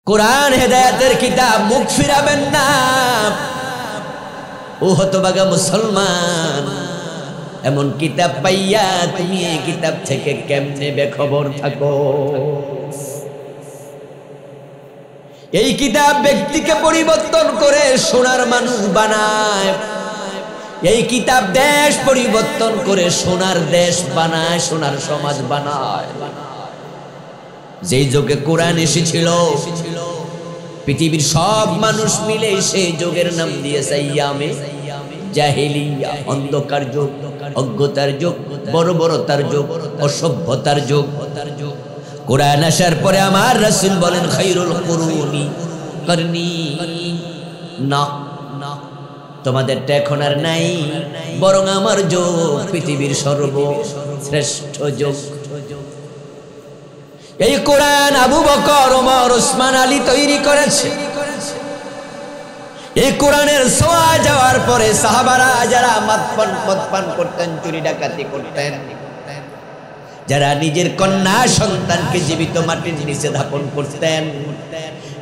কোরআন হেদায়েতের কিতাব, মুখ ফিরাবেন না। ও হতভাগা মুসলমান, এমন কিতাব পাইয়া তুমি এই কিতাব থেকে কেমনে বেখবর থাকো? এই কিতাব ব্যক্তিকে পরিবর্তন করে সোনার মানুষ বানায়। এই কিতাব দেশ পরিবর্তন করে সোনার দেশ বানায়, সোনার সমাজ বানায়। যেই যুগে কোরআন এসেছিল, পৃথিবীর সব মানুষ মিলে সেই যুগের নাম দিয়েছে আইয়ামে জাহেলিয়া, অন্ধকার যুগ, অজ্ঞতার যুগ, বর্বরতার যুগ, অসভ্যতার যুগ। কোরআন আসার পরে আমার রাসূল বলেন খায়রুল কুরুনি করনি, না তোমাদেরটা এখন আর নাই, বরং আমার যুগ পৃথিবীর সর্বশ্রেষ্ঠ যুগ। এই কোরআন আবু বকর, ওমর, ওসমান, আলী তৈরি করেছে। এই কোরআনের ছোঁয়া যাওয়ার পরে সাহাবারা যারা মদ পান করতেন, চুরি ডাকাতি করতেন, যারা নিজের কন্যা সন্তানকে জীবিত মাটির নিচে দাফন করতেন,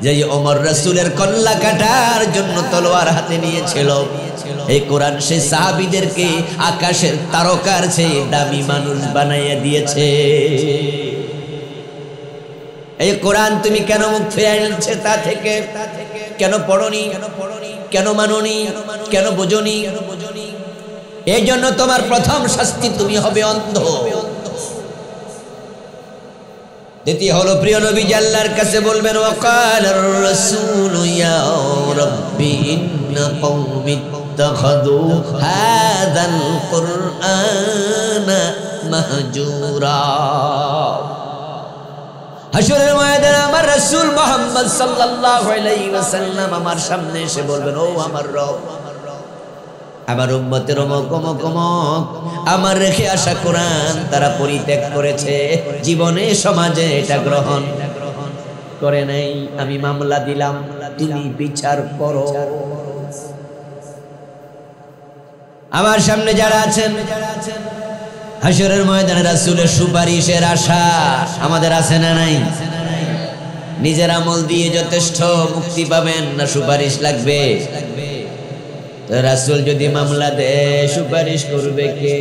যে ওমর রাসূলের কল্লা কাটার জন্য তলোয়ার হাতে নিয়েছিল, এই কোরআন সেই সাহাবীদেরকে আকাশের তারকার চেয়ে দামি মানুষ বানাইয়া দিয়েছে। এই কোরআন তুমি কেন মুখ ফিরাই নিচ্ছে তা থেকে? কেন পড়নি, কেন মাননি, কেন বোঝনি? এই জন্য তোমার প্রথম শাস্তি, তুমি হবে অন্ধ। দ্বিতীয় হলো প্রিয় নবী আল্লাহর কাছে বলবেন ওয়াকালার রাসূলু ইয়া রাব্বি ইন্না কওমি ইত্তাখাযু হাযাল কুরআনা মাহজুরা। হাশরের ময়দানে আমার রাসূল মুহাম্মদ সাল্লাল্লাহু আলাইহি ওয়াসাল্লাম আমার সামনে এসে বলবেন, ও আমার রব, আমার উম্মতের অমুক আমার রেখে আসা কোরআন তারা পরিত্যাগ করেছে, জীবনে সমাজে এটা গ্রহণ করে নাই। আমি মামলা দিলাম, তুমি বিচার করো। আমার সামনে যারা আছেন, হাশরের ময়দানে রাসূলের সুপারিশের আশা আমাদের আছে না নাই? নিজের আমল দিয়ে যথেষ্ট মুক্তি পাবেন না সুপারিশ লাগবে? রাসূল যদি মামলা দেয়, সুপারিশ করবে কে?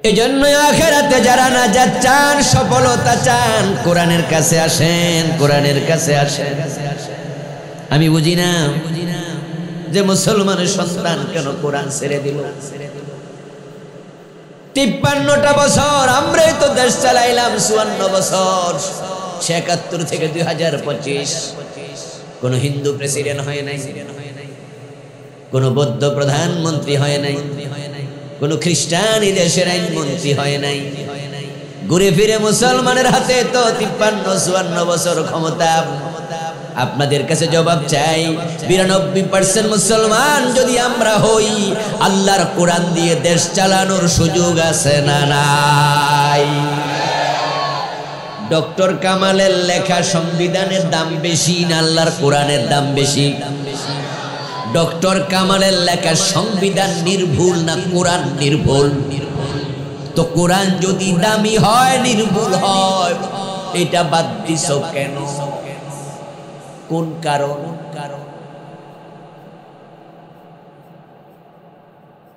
এজন্য আখিরাতে যারা নাজাত চান, সফলতা চান, কোরআনের কাছে আসেন, কোরআনের কাছে আসেন। আমি বুঝি না যে মুসলমানের সন্তান কেন কোরআন ছেড়ে দিল। 53টা বছর আমরাই তো দেশ চালাইলাম, 54 বছর, ৭১ থেকে 2025 কোন হিন্দু প্রেসিডেন্ট হয় নাই, কোন বৌদ্ধ প্রধানমন্ত্রী হয় নাই, কোন খ্রিস্টান এই দেশের আইনমন্ত্রী হয় নাই। ঘুরে ফিরে মুসলমানের হাতে তো 53-54 বছর ক্ষমতা। আপনাদের কাছে জবাব চাই, 92% মুসলমান যদি আমরা হই, আল্লাহর কোরআন দিয়ে দেশ চালানোর সুযোগ আছে না নাই? ডক্টর কামালের লেখা সংবিধানের দাম বেশি না আল্লাহর কোরআনের দাম বেশি? ডক্টর কামালের লেখা সংবিধান নির্ভুল না কোরআন নির্ভুল? তো কোরআন যদি দামি হয়, নির্ভুল হয়, এটা বাদ দিছ কেন? কোন কারণ?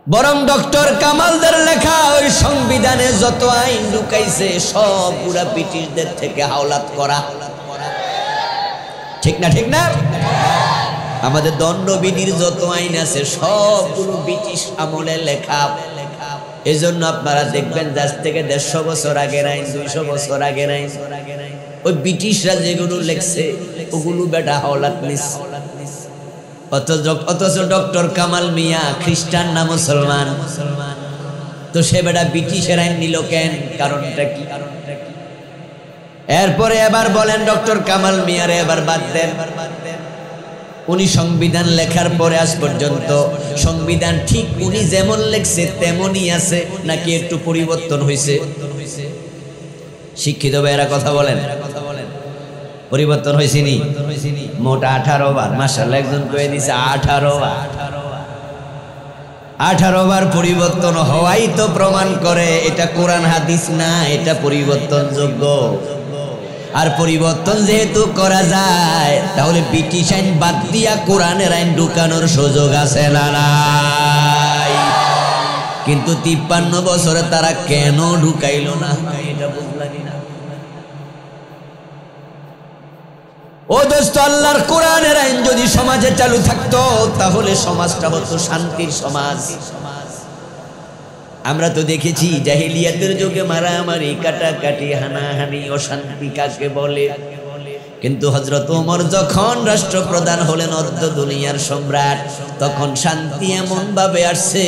বরং ডক্টর কামালদের লেখা ওই সংবিধানে যত আইন ঢুকাইছে সব পুরা ব্রিটিশদের থেকে হাওলাত করা। ঠিক না? ঠিক না? আমাদের দণ্ডবিধির যত আইন আছে সবগুলো ব্রিটিশ আমলে লেখা। এজন্য আপনারা দেখবেন আজ থেকে 150 বছর আগের আইন, 200 বছর আগের আইন, ওই ব্রিটিশরা যেগুলো লেখছে ওগুলো বেটা হাওলাত নিস। অথচ ডক্টর কামাল মিয়া খ্রিস্টান না মুসলমান? তো সে বেটা ব্রিটিশের আইন নিল কেন? কারণটা কি? এরপরে এবার বলেন ডক্টর কামাল মিয়ারে এবার বাদ দেন। উনি সংবিধান লেখার পরে আজ পর্যন্ত সংবিধান ঠিক উনি যেমন লেখছে তেমনই আছে নাকি একটু পরিবর্তন হয়েছে? শিক্ষিত ভাইয়েরা কথা বলেন, পরিবর্তন হয়েছে নি? মোট 18 বার। মাশাআল্লাহ, একজন কয়ে দিছে 18 বার। 18 বার পরিবর্তন হওয়াই তো প্রমাণ করে এটা কোরআন হাদিস না, এটা পরিবর্তনযোগ্য। আর পরিবর্তন যেহেতু করা যায়, তাহলে ব্রিটিশ আইন বাদ দিয়া কোরআনের আইন ঢুকানোর সুযোগ আছে না নাই? কিন্তু 53 বছরে তারা কেন ঢুকাইলো না, এটা বুঝলামই না। ও দোস্ত, আল্লাহর কোরআনের আইন যদি সমাজে চালু থাকতো, তাহলে সমাজটা হতো শান্তির সমাজ। আমরা তো দেখেছি জাহিলিয়াতের যুগে মারামারি, কাটাকাটি, হানাহানি, অশান্তি কাকে বলে। কিন্তু হযরত ওমর যখন রাষ্ট্রপ্রধান হলেন, অর্ধ দুনিয়ার সম্রাট, তখন শান্তি এমন ভাবে আসছে,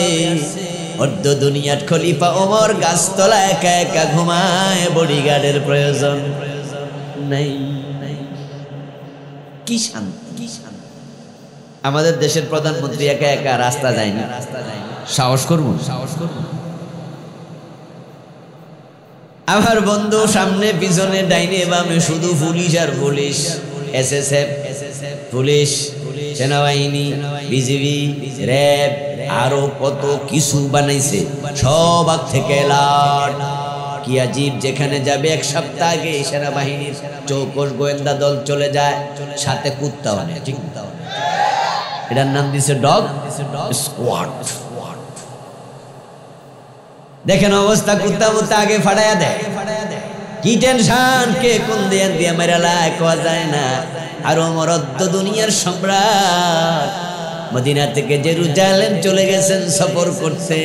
অর্ধ দুনিয়ার খলিফা ওমর গাছতলা একা একা ঘুমায়, বডিগার্ডের প্রয়োজন নাই। কি শান্তি, কি শান্তি! আমাদের দেশের প্রধানমন্ত্রী একা একা রাস্তা যায় না, সাহস করবো, সাহস করবো। আমার বন্ধু সামনে পিছনে ডাইনে বামে শুধু পুলিশ আর পুলিশ, এসএসএফ, পুলিশ, সেনাবাহিনী, বিজিবি, র্যাব, আরো কত কিছু বানাইছে, সব আগ থেকে লাট। কি আজীব, যেখানে যাবে 1 সপ্তাহ আগে সেনাবাহিনীর চৌকস গোয়েন্দা দল চলে যায়, সাথে কুত্তাও নেই। ঠিক, এটার নাম দিছে ডগ স্কোয়াড। দেখেন অবস্থা, কুত্তা মুত্তা আগে ফাটাইয়া দেয়। কি টেনশন, কে কোন দিয়ে মেরালায় কোয়া যায় না। আর ওমর অর্ধ দুনিয়ার সম্রাট, মদিনা থেকে জেরুজালেম চলে গেছেন সফর করতে,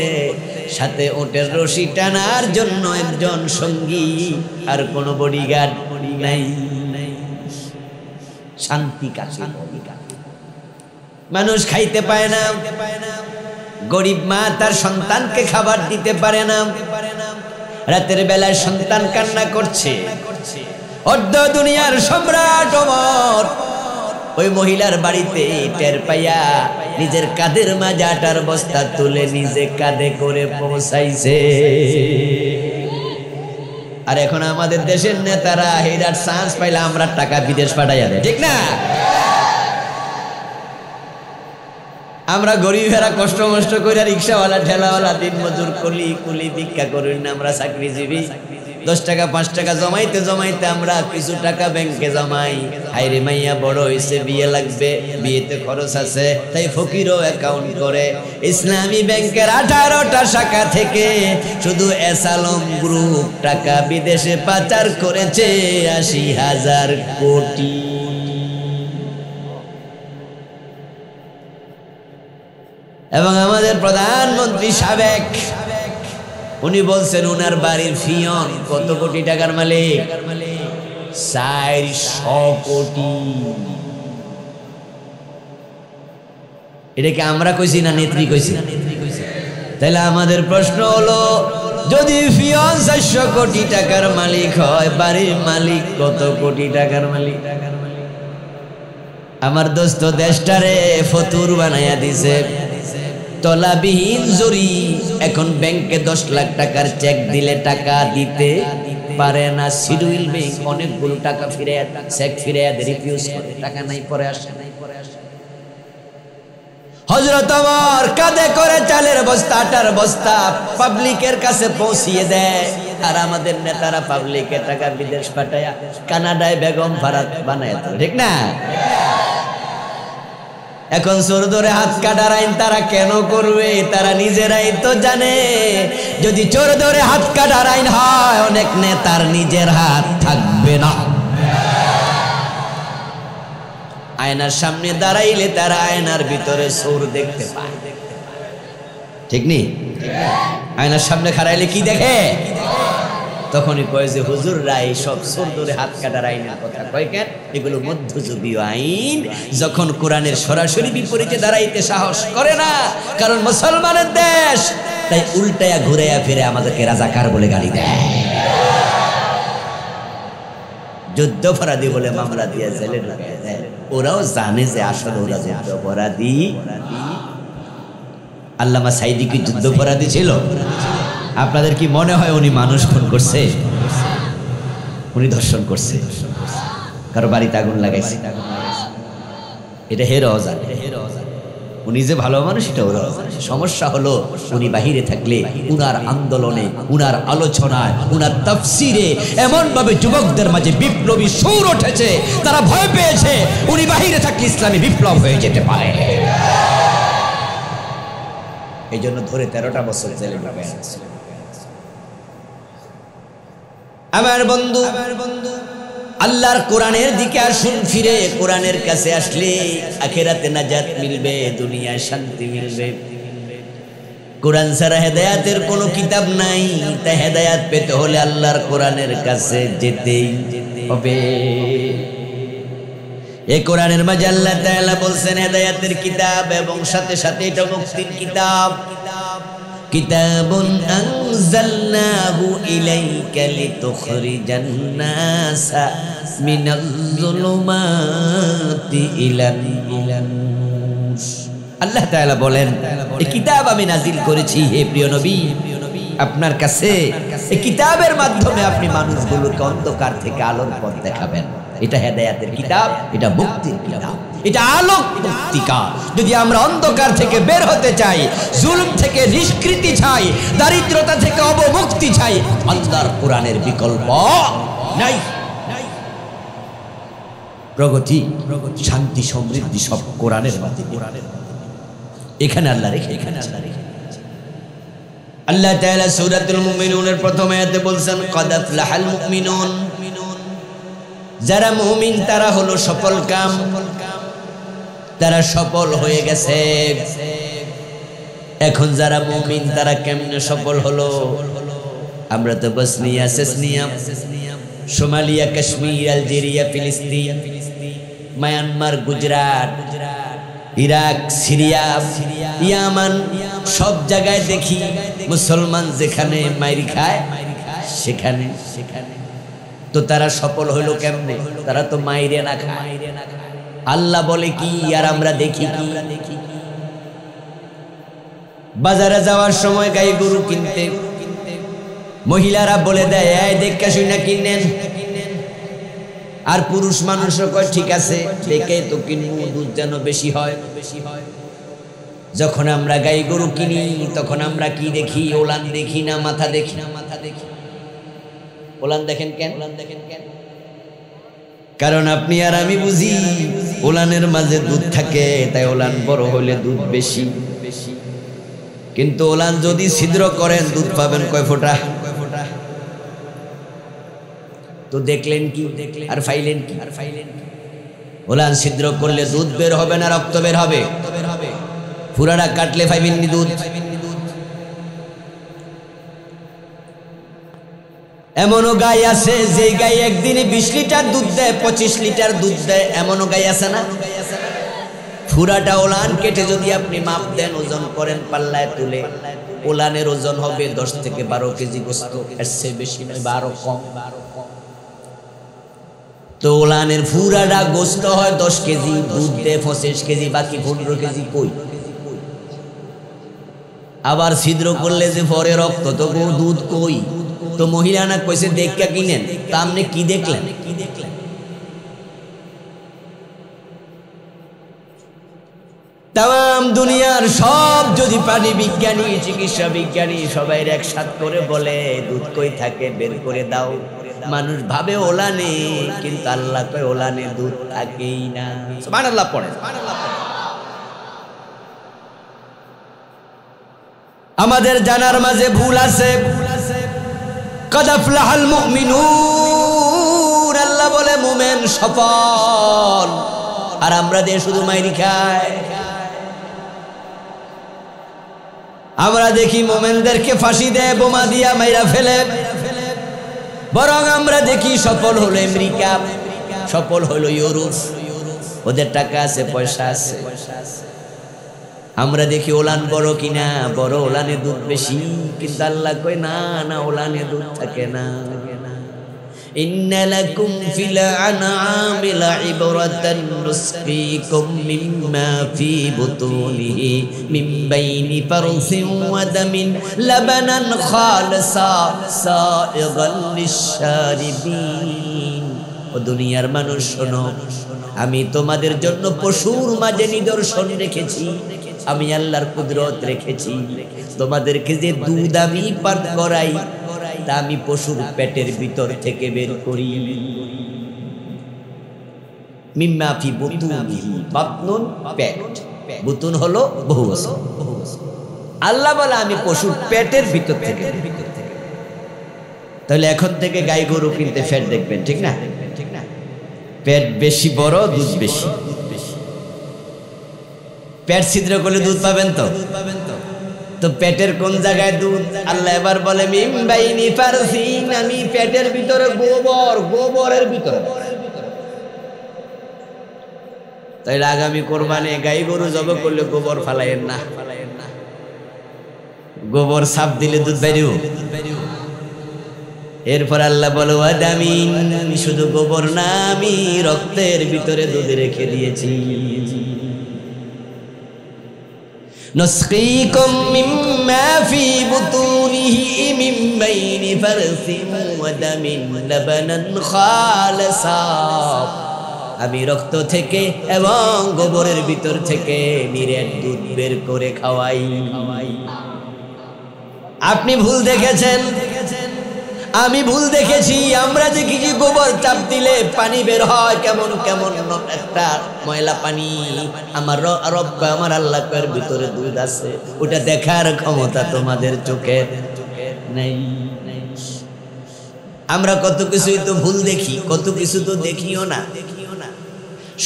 সাথে ওটের রশি টানার জন্য একজন সঙ্গী, আর কোনো বডিগার্ড নাই। শান্তি কাছে, মানুষ খাইতে পায় না, গরিব মা তার সন্তানকে খাবার দিতে পারে না, রাতের বেলায় সন্তান কান্না করছে। অর্ধ দুনিয়ার সম্রাট ওমর ওই মহিলার বাড়িতে টের পাইয়া নিজের কাঁধের মাঝে আটার বস্তা তুলে নিজে কাঁধে করে পৌঁছাইছে। আর এখন আমাদের দেশের নেতারা হেরার চান্স পাইলে আমরা টাকা বিদেশ পাঠাইয়া দেয়, ঠিক না? আমরা গরিবেরা কষ্ট মষ্ট করে রিক্সাওয়ালা, ঠেলাওয়ালা, দিন মজুর, কুলি ভিক্ষা করি না, আমরা চাকরিজীবী। 10 টাকা 5 টাকা জমাইতে জমাইতে আমরা কিছু টাকা ব্যাংকে জমাই। হাইরে মাইয়া বড় হয়েছে, বিয়ে লাগবে, বিয়েতে খরচ আছে, তাই ফকিরও অ্যাকাউন্ট করে। ইসলামী ব্যাংকের 18টা শাখা থেকে শুধু এসালম গ্রুপ টাকা বিদেশে পাচার করেছে 80,000 কোটি। এবং আমাদের প্রধানমন্ত্রী সাবেক, উনি বলছেন উনার বাড়ির ফিয়ন কত কোটি টাকার মালিক, 400 কোটি। এটাকে আমরা কইছি না নেত্রী কইছি? তাহলে আমাদের প্রশ্ন হলো, যদি ফিয়ন 400 কোটি টাকার মালিক হয়, বাড়ির মালিক কত কোটি টাকার মালিক? আমার দোস্ত দেশটারে ফতুর বানাইয়া দিছে, তলাবিহীন জরি। এখন ব্যাংকে 10 লাখ টাকার চেক দিলে টাকা দিতে পারে না। শিডিউল ব্যাংক অনেকগুলো টাকা চেক ফিরাইয়া রিফিউজ করে, টাকা নাই, পরে আসে। হযরত ওমর কাঁধে করে চালের বস্তা, আটার বস্তা পাবলিকের কাছে পৌঁছিয়ে দেয়। আর আমাদের নেতারা পাবলিকের টাকা বিদেশ পাঠায়, কানাডায় বেগম ফারাত বানায়, ঠিক না? এখন চোর ধরে হাত কাটার আইন তারা কেন করবে? তারা নিজেরাই তো জানে, যদি চোর ধরে হাত কাটার আইন হয়, অনেক নেতার নিজের হাত থাকবে না। আয়নার সামনে দাঁড়াইলে তারা আয়নার ভিতরে চোর দেখতে পায়, ঠিক নি? আয়নার সামনে খাড়াইলে কি দেখে? তখনই কয় যে হুজুররা এই সব চোর ধরে হাত কাটার আইনের কথা কয় কেন? এগুলো মধ্যযুগীয় আইন। যখন কোরআনের সরাসরি বিপরীতে দাঁড়াইতে সাহস করে না, কারণ মুসলমানের দেশ, তাই উল্টায়া ঘুরাইয়া ফিরে আমাদেরকে রাজাকার বলে গালি দেয়। যুদ্ধাপরাধী বলে মামলা দিয়ে জেলে ঢুকিয়ে দেয়। ওরাও জানে যে আসলে ওরা যুদ্ধাপরাধী। আল্লামা সাঈদী কি যুদ্ধাপরাধী ছিল? আপনাদের কি মনে হয় উনি মানুষ খুন করছে? উনি ধর্ষণ করছে, কারো বাড়িতে আগুন লাগাইছে, এটা হেরো জানে। উনি যে ভালো মানুষ এটা ওরা সমস্যা হলো উনি বাহিরে থাকলে উনার আন্দোলনে, উনার আলোচনায়, উনার তাফসিরে এমন ভাবে যুবকদের মাঝে বিপ্লবী সুর উঠেছে, তারা ভয় পেয়েছে উনি বাহিরে থাকলে ইসলামী বিপ্লব হয়ে যেতে পারে। এই জন্য ধরে 13টা বছর জেলে ঢুকায় রাখছে। আমার বন্ধু আল্লাহর কোরআনের দিকে আসুন, ফিরে কোরআনের কাছে আসলে আখিরাতে নাজাত মিলবে, দুনিয়ায় শান্তি মিলবে। কোরআন ছাড়া হেদায়াতের কোনো কিতাব নাই, তাই হেদায়াত পেতে হলে আল্লাহর কোরআনের কাছে যেতেই হবে। এই কোরআনের মাঝে আল্লাহ তাআলা বলছেন হেদায়াতের কিতাব এবং সাথে সাথে এটা মুক্তির কিতাব। কিতাবুন আনজালনাহু ইলাইকা লিতুখরিজান নাসা মিনাজ যুলুমাতি ইলান নূর। আল্লাহ তাআলা বলেন এই কিতাব আমি নাজিল করেছি হে প্রিয় নবী আপনার কাছে। এই কিতাবের মাধ্যমে আপনি মানুষগুলোকে অন্ধকার থেকে আলোর পথ দেখাবেন। এটা হেদায়াতের কিতাব, এটা মুক্তির কিতাব, এটা আলোক মুক্তিকা। যদি আমরা অন্ধকার থেকে বের হতে চাই, জুলুম থেকে নিষ্কৃতি চাই, দারিদ্রতা থেকে অবমুক্তি চাই, আল্লাহর কোরআনের বিকল্প নাই। প্রগতি, শান্তি, সমৃদ্ধি সব কোরআনের মাধ্যমে। এখানে আল্লাহ রেখে, এখানে আল্লাহ রেখে। আল্লাহ তাআলা সূরাতুল মুমিনুনের প্রথম আয়াতে বলছেন ক্বাদ আফলাহাল মুমিনুন। যারা মুমিন তারা হলো সফল কাম, তারা সফল হয়ে গেছে। এখন যারা মুমিন তারা কেমনে সফল হলো? আমরা তো Bosnia, Chechnya, Somalia, Kashmir, Algeria, ফিলিস্তিন, মায়ানমার, গুজরাট, ইরাক, সিরিয়া, ইয়ামান সব জায়গায় দেখি মুসলমান যেখানে মাইর খায় সেখানে তো তারা সফল হইল কেমনে? তারা তো মাইরে না খায়। আল্লাহ বলে কি আর আমরা দেখি কি? বাজারে যাওয়ার সময় গাই গরু কিনতে মহিলারা বলে দেয় এই দেখে শুনে কিনেন, আর পুরুষ মানুষও কয় ঠিক আছে দেখে তো কিনবো, দুধ যেন বেশি হয়। যখন আমরা গাই গরু কিনি তখন আমরা কি দেখি? ওলান দেখি না মাথা দেখি? ওলান দেখেন কেন? কারণ আপনি আর আমি বুঝি ওলানের মাঝে দুধ থাকে, তাই ওলান বড় হলে দুধ বেশি। কিন্তু ওলান যদি ছিদ্র করেন দুধ পাবেন কয় ফোঁটা? তো দেখলেন কি আর ফাইলেন কি? ওলান ছিদ্র করলে দুধ বের হবে না রক্ত বের হবে? পুরাটা কাটলে পাইবেননি দুধ। এমনও গাই আছে যে গাই একদিনে 20 লিটার দুধ দেয়, 25 লিটার দুধ দেয়, এমনও গাই আছে না? পুরাটা ওলান কেটে যদি আপনি মাপ দেন, ওজন করেন, পাল্লায় তুলে, ওলানের ওজন হবে 10 থেকে 12 কেজি গোস্ত, এর চেয়ে বেশি নয়, 12 কম। তো ওলানের পুরাটা গোস্ত হয় 10 কেজি, দুধ দেয় 25 কেজি, বাকি 15 কেজি কই? আবার ছিদ্র করলে যে পরে রক্ত, তো দুধ কই? তো মহিলা না কইছে দেখা কিনেন, তা আপনি কি দেখলেন? তাম দুনিয়ার সব যদি প্রাণী বিজ্ঞানী, চিকিৎসা বিজ্ঞানী সবাই একসাথ করে বলে দুধ কই থাকে বের করে দাও, মানুষ ভাবে ওলানে, কিন্তু আল্লাহ কয় ওলানে দুধ থাকেই না। সুবহানাল্লাহ পড়ে। আমাদের জানার মাঝে ভুল আছে। ক্বাদ আফলাহাল মুমিনুন, আল্লাহ বলে মুমিন সফল, আর আমরা দিয়ে শুধু মাইরি খাই। আমরা দেখি মুমিনদেরকে ফাঁসি দেয়, বোমা দিয়া মাইরা ফেলে। বরং আমরা দেখি সফল হলো আমেরিকা, সফল হলো ইউরোপ, ওদের টাকা আছে, পয়সা আছে। আমরা দেখি ওলান বড় কিনা, বড় ওলানে দুধ বেশি, কিন্তু আল্লাহ কয় না না, ওলানে দুধ থাকে না। ইন্না লাকুম ফিল আনআমি লাইবরাতান নুসকিকুম মিম্মা ফি বুতুনিহি মিন বাইনি ফারসিন ওয়া দামিন লাবানান খালিসা সাইগাল লিশশারিবিন। ও দুনিয়ার মানুষ শোনো, আমি তোমাদের জন্য পশুর মাঝে নিদর্শন রেখেছি। আমি আল্লাহর কুদরত রেখেছি। তোমাদেরকে যে দুধ আমি পান করাই তা আমি পশুর পেটের ভিতর থেকে বের করি। মিম্মা ফি বুতুনিহি, বাতনুন পেট, বুতুন হলো বহুবচন। আল্লাহ বলে আমি পশুর পেটের ভিতর থেকে। তাহলে এখন থেকে গাই গরু কিনতে ফ্যাট দেখবেন, ঠিক না? পেট বেশি বড়, দুধ বেশি। পেট ছিদ্র করলে দুধ পাবেন তো? তো পেটের কোন জায়গায় দুধ? আল্লাহ এবার বলে মিম বাইনি ফারসিন, আমি পেটের ভিতরে গোবর, গোবরের ভিতরে। তাই আগামী কোরবানি গাই গরু জবাই করলে গোবর ফালাইয়েন না। গোবর সাপ দিলে দুধ বেরিয়ে। এরপর আল্লাহ বলো আদামিন, শুধু গোবর না, আমি রক্তের ভিতরে দুধ রেখে দিয়েছি। نسقيكم مما في بطونه من بين فرث ودم لبنا خالصا, আমি রক্ত থেকে এবং গোবরের ভিতর থেকে নিরেট দুধ বের করে খাওয়াই। আপনি ভুল দেখেছেন, আমি ভুল দেখেছি। আমরা দেখি যে গোবর চাপ দিলে পানি বের হয় কেমন কেমন একটা ময়লা পানি। আমার রব কয়, আমার আল্লাহ কয়ের ভিতরে দুধ আছে। ওটা দেখার ক্ষমতা তোমাদের চোখের নেই। আমরা কত কিছুই তো ভুল দেখি, কত কিছু তো দেখিও না।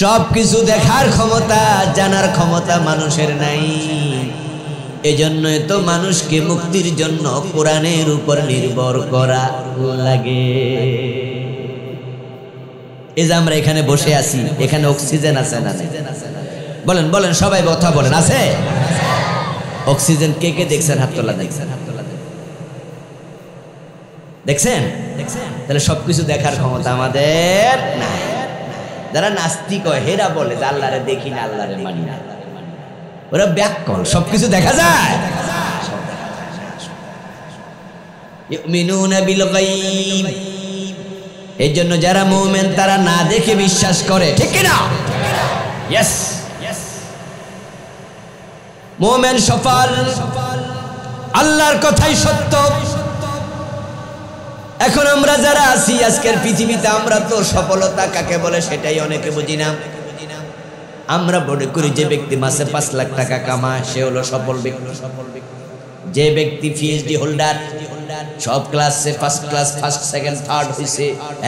সব কিছু দেখার ক্ষমতা, জানার ক্ষমতা মানুষের নাই। এজন্যই তো মানুষকে মুক্তির জন্য কোরআনের উপর নির্ভর করা লাগে। এই যে আমরা এখানে বসে আছি, এখানে অক্সিজেন আছে না? বলেন বলেন, সবাই কথা বলেন, আছে? অক্সিজেন কে কে দেখছেন? হাত তোলা। দেখছেন? তাহলে সবকিছু দেখার ক্ষমতা আমাদের নাই। যারা নাস্তিক হয় হেরা বলে যে আল্লাহরে দেখি না, আল্লাহরে মানি না। ওরা ব্যাককল, সবকিছু দেখা যায়। ইউমিনুনা বিল গায়ব, এই জন্য যারা মুমিন তারা না দেখে বিশ্বাস করে, ঠিক কি না? ইয়েস, মুমিন সফল, আল্লাহর কথাই সত্য। এখন আমরা যারা আছি আজকের পৃথিবীতে, আমরা তো সফলতা কাকে বলে সেটাই অনেকে বুঝি না। আমরা মনে করি যে ব্যক্তি মাসে 5 লাখ টাকা কামায় সে হলো সফল ব্যক্তি। যে ব্যক্তি পিএইচডি হোল্ডার, সব ক্লাসে first class, first second third হয়েছে,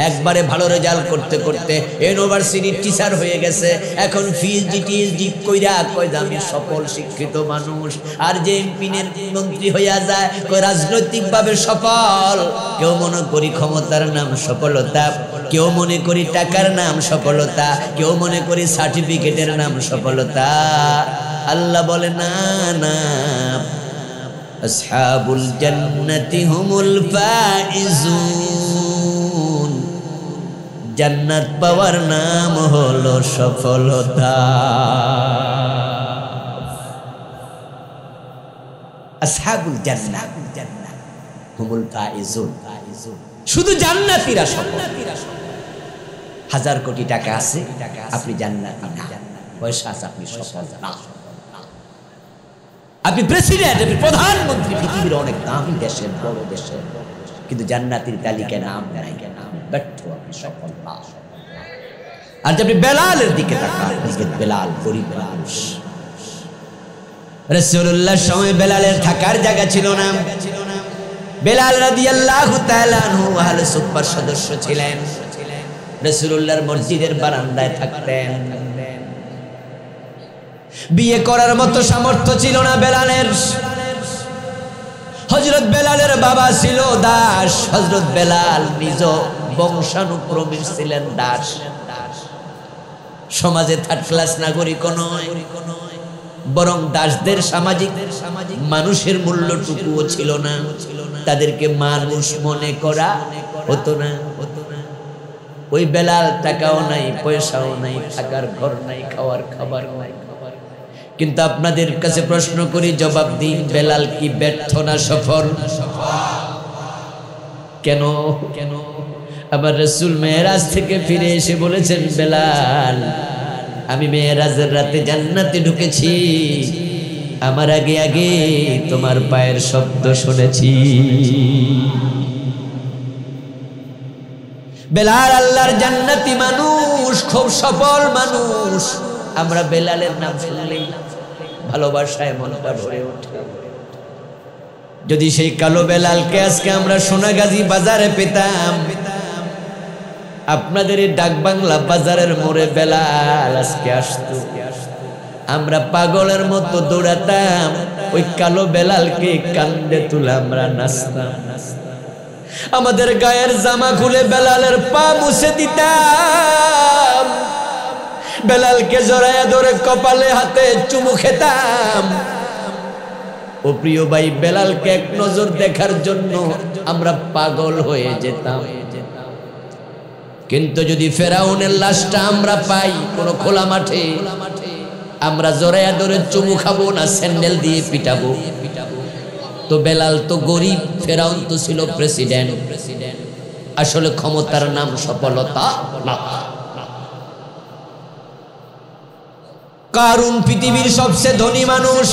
একবারে ভালো রেজাল্ট করতে করতে ইউনিভার্সিটির টিচার হয়ে গেছে, এখন পিএইচডি টিএইচডি কইরা কয় আমি সফল শিক্ষিত মানুষ। আর যে এমপিনের মন্ত্রী হইয়া যায় কয় রাজনৈতিকভাবে সফল। কেউ মনে করি ক্ষমতার নাম সফলতা, কেউ মনে করি টাকার নাম সফলতা, কেউ মনে করি সার্টিফিকেটের নাম সফলতা। আল্লাহ বলে না না, আসহাবুল জান্নাতি হুমুল ফাইজুন, জান্নাত পাওয়ার নাম হলো সফলতা। আসহাবুল জান্নাত হুমুল ফাইজুন, শুধু জান্নাতীরা সফল। 1000 কোটি টাকা আছে, আপনি জান্নাতি না। পয়সা আছে, আপনি সফল না। আপনি প্রেসিডেন্ট, আপনি প্রধানমন্ত্রী, পৃথিবীর অনেক দামি দেশের, বড় দেশের, কিন্তু জান্নাতের তালিকায় নাম নাই, ব্যর্থ, আপনি সফল না। আর আপনি বেলালের দিকে তাকান, বেলাল গরিব মানুষ। রাসূলুল্লাহর সময় বেলালের থাকার জায়গা ছিল না। বেলাল রাদিয়াল্লাহু তাআলা আনহু আহলে সুফফার সদস্য ছিলেন। রাসূলুল্লাহর মসজিদের বারান্দায় থাকতেন। বিয়ে করার মতো সামর্থ্য ছিল না বেলালের। হযরত বেলালের বাবা ছিল দাস। হযরত বেলাল নিজ বংশানুক্রমে ছিলেন দাস। সমাজে থার্ড ক্লাস নাগরিক নয়, বরং দাসদের সামাজিক মানুষের মূল্যটুকুও ছিল না। তাদেরকে মানুষ মনে করা হতো না। ওই বেলাল টাকাও নাই, পয়সাও নাই, থাকার ঘর নাই, খাওয়ার খাবার নাই। কিন্তু আপনাদের কাছে প্রশ্ন করি, জবাব দিন, বেলাল কি ব্যর্থ না সফল? কেন? আবার রাসূল মেরাজ থেকে ফিরে এসে বলেছেন, বেলাল আমি মেরাজের রাতে জান্নাতে ঢুকেছি, আমার আগে আগে তোমার পায়ের শব্দ শুনেছি। বেলাল আল্লাহর জান্নাতি মানুষ, খুব সফল মানুষ। আমরা বেলালের নাম শুনলেই ভালোবাসায় মনটা ভরে ওঠে। যদি সেই কালো বেলালকে আজকে আমরা সোনাগাজী বাজারে পেতাম, আপনাদের এই ডাকবাংলা বাজারের মোড়ে বেলাল আজকে আসতো, আমরা পাগলের মতো দৌড়াতাম, ওই কালো বেলালকে কান্দে তুলে আমরা নাচতাম। আমাদের গায়ের জামা খুলে বেলালের পা মুছে দিতাম, বেলালকে জড়াইয়া ধরে কপালে হাতে চুমু খেতাম। ও প্রিয় ভাই, বেলালকে এক নজর দেখার জন্য আমরা পাগল হয়ে যেতাম। কিন্তু যদি ফেরাউনের লাশটা আমরা পাই কোনো খোলা মাঠে, আমরা জড়াইয়া ধরে চুমু খাবো না স্যান্ডেল দিয়ে পিটাবো? তো বেলাল তো গরিব, ফেরাউন তো ছিল প্রেসিডেন্ট। আসলে ক্ষমতার নাম সফলতা না। কারুন পৃথিবীর সবচেয়ে ধনী মানুষ,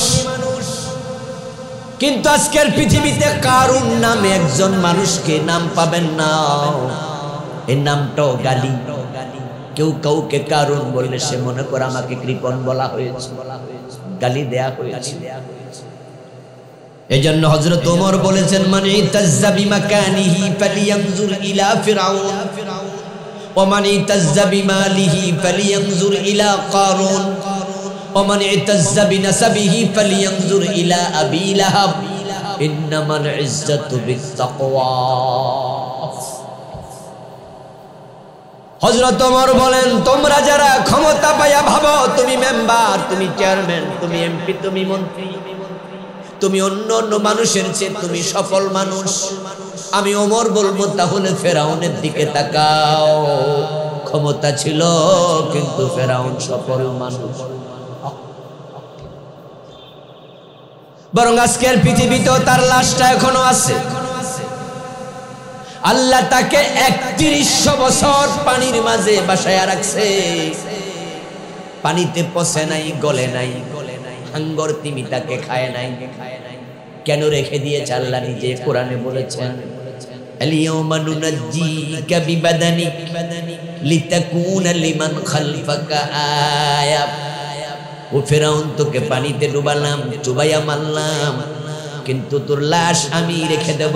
কিন্তু আজকের পৃথিবীতে কারুন নামে একজন মানুষকে নাম পাবেন না। এই নামটাও গালি। কেউ কাউকে কারুন বললে সে মনে করে আমাকে কৃপণ বলা হয়েছে, গালি দেয়া হয়েছে। এজন্য হযরত ওমর বলেছেন, মান ইতাজ্জা বিমাকানিহি ফালিয়ানজুর ইলা ফিরআউন ওয়া মান ইতাজ্জা বিমালিহি ফালিয়ানজুর ইলা কারুন ওয়া মান ইতাজ্জা বিনাসাবিহি ফালিয়ানজুর ইলা আবি লাহাব ইন্নামাল ইজ্জাতু বিত্তাকওয়া। হযরত ওমর বলেন, তোমরা যারা ক্ষমতা পাইয়া ভাবো তুমি মেম্বার, তুমি চেয়ারম্যান, তুমি এমপি, তুমি মন্ত্রী, তুমি অন্য অন্য মানুষের চেয়ে তুমি সফল মানুষ, আমি ওমর বলবো তাহলে ফেরাউনের দিকে তাকাও। ক্ষমতা ছিল কিন্তু ফেরাউন সফল মানুষ। বরং আজকের পৃথিবীতেও তার লাশটা এখনো আছে। আল্লাহ তাকে ৩১০০ বছর পানির মাঝে বাসায় রাখছে, পানিতে পচে নাই, গলে নাই, হাঙ্গর তিমি তাকে খায় নাই। কেন রেখে দিয়েছে আল্লাহ নিজে কোরআনে বলেছেন, আল-ইয়াওমা নুনাজ্জিকা বিবাদানিক লিতাকুনা লিমান খালফাকা আয়া। ও ফেরাউন, তোকে পানিতে ডুবালাম, চুবাইয়া মারলাম, কিন্তু তোর লাশ আমি রেখে দেব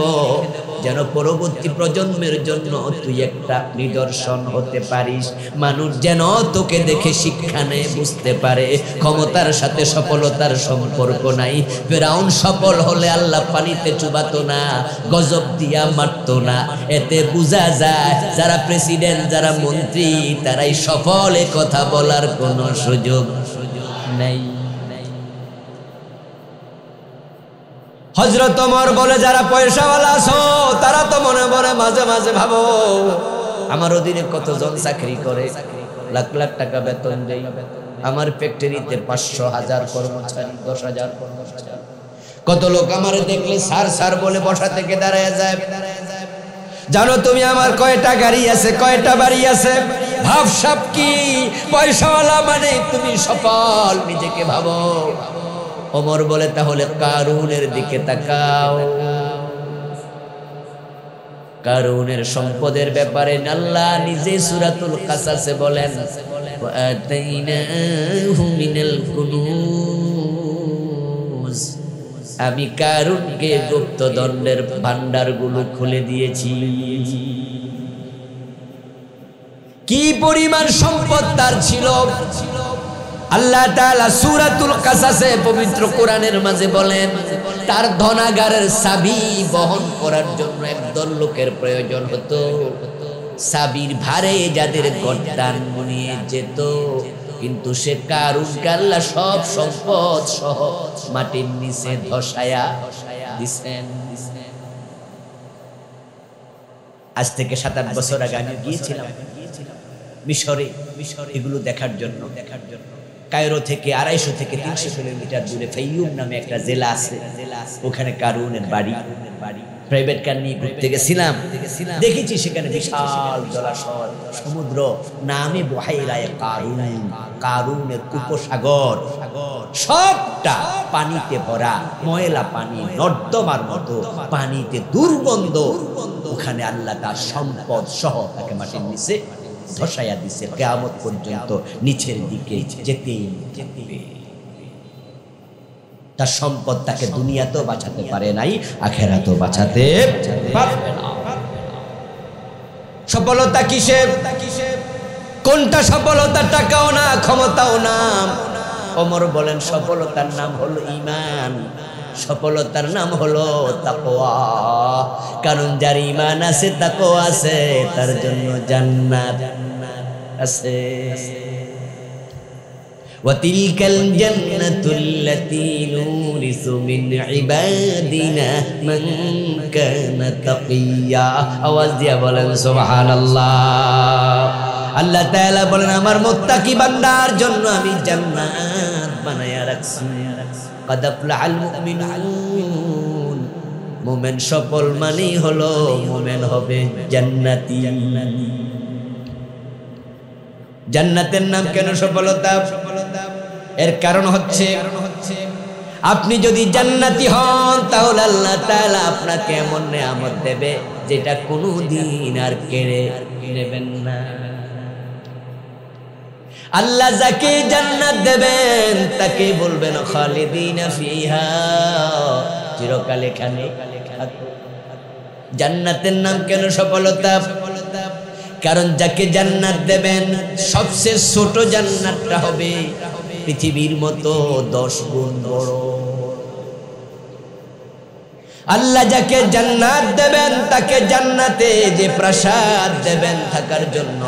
যেন পরবর্তী প্রজন্মের জন্য তুই একটা নিদর্শন হতে পারিস। মানুষ যেন তোকে দেখে শিক্ষা নেয়, বুঝতে পারে ক্ষমতার সাথে সফলতার সম্পর্ক নাই। ফেরাউন সফল হলে আল্লাহ পানিতে চুবাতো না, গজব দিয়া মারতো না। এতে বোঝা যায় যারা প্রেসিডেন্ট, যারা মন্ত্রী, তারাই সফল, এ কথা বলার কোনো সুযোগ নাই। হযরত ওমর বলে, যারা পয়সাওয়ালা আছো তারা তো মনে মনে মাঝে মাঝে ভাবো আমার অধীনে কতজন চাকরি করে, লাখ লাখ টাকা বেতন দেই, আমার ফ্যাক্টরিতে ৫০০,০০০ কর্মচারী, ১০,০০০ কর্মচারী, কত লোক আমার দেখলে স্যার স্যার বলে বসা থেকে দাঁড়ায় যায়। জানো তুমি আমার কয়টা গাড়ি আছে, কয়টা বাড়ি আছে? ভাবসাব কি পয়সাওয়ালা মানে তুমি সফল, নিজেকে ভাবো। ওমর বলে, তাহলে কারুনের দিকে তাকাও। কারুনের সম্পদের ব্যাপারে আল্লাহ নিজে সূরাতুল কাসাসে বলেন, ওয়া আতাইনাহু মিনাল কুনুজ, আমি কারুনকে গুপ্তদণ্ডের ভান্ডারগুলো খুলে দিয়েছি। কি পরিমাণ সম্পদ তার ছিল! আল্লাহ তাআলা সূরাতুল কাসাসে পবিত্র কোরআনের মাঝে বলেন, তার ধনাগারের চাবি বহন করার জন্য একদল লোকের প্রয়োজন হতো। চাবির ভারে যাদের গর্দান নিয়ে যেত, কিন্তু সে কারুনকে আল্লাহ সব সম্পদ সহ মাটির নিচে ধসায়া দিছেন। আজ থেকে ৭-৮ বছর আগে আমি গিয়েছিলাম মিশরে, এগুলো দেখার জন্য। কায়রো থেকে ২৫০ থেকে ৩০০ কিলোমিটার দূরে ফাইয়ুম নামে একটা জেলা আছে, ওখানে কারুনের বাড়ি। প্রাইভেট কার নিয়ে ঘুরতে গেছিলাম, দেখেছি সেখানে বিশাল জলাশয়, সমুদ্র, নামে বুহাইরায়ে কারুন, কারুনের উপসাগর, সবটা পানিতে ভরা, ময়লা পানি, নর্দমার মতো পানিতে দুর্গন্ধ। ওখানে আল্লাহ তার সম্পদ সহ তাকে মাটির নিচে ধসাইয়া দিছে, কিয়ামত পর্যন্ত নিচের দিকে যেতেই যেতে। তার সম্পদ তাকে দুনিয়াতেও বাঁচাতে পারে নাই, আখেরাতেও বাঁচাতে পারবে না। সফলতা কিসে? কোনটা সফলতা? টাকাও না, ক্ষমতাও না। ওমর বলেন সফলতার নাম হলো ঈমান, সফলতার নাম হলো তাকওয়া। কারণ যার ঈমান আছে, তাকওয়া আছে, তার জন্য জান্নাত আছে। وَتِلْكَ الْجَنَّةُ الَّتِي نُورِثُ مِنْ عِبَادِنَا مَنْ كَانَ تَقِيًّا। আওয়াজ দিয়া বলেন সুবহানাল্লাহ। আল্লাহ তাআলা বলেন আমার মুত্তাকি বান্দার জন্য আমি জান্নাত বানায়া রাখছি। قَدْ أَفْلَحَ الْمُؤْمِنُونَ। মুমিন সফল মানেই হলো মুমিন হবে জান্নাতি। জান্নাতের নাম কেন সফলতা? এর কারণ হচ্ছে আপনি যদি জান্নাতি হন তাহলে আল্লাহ তাআলা আপনাকে এমন নেয়ামত দেবে যেটা কোনোদিন আর কেড়ে নেবেন না। আল্লাহ যাকে জান্নাত দেবেন তাকে বলবেন খালিদিনা ফিহা, চিরকাল এখানে থাকো। জান্নাতের নাম কেন সফলতা? কারণ যাকে জান্নাত দেবেন সবচেয়ে ছোট জান্নাতটা হবে পৃথিবীর মতো 10 গুণ বড়। আল্লাহ যাকে জান্নাত দেবেন তাকে জান্নাতে যে প্রাসাদ দেবেন থাকার জন্য,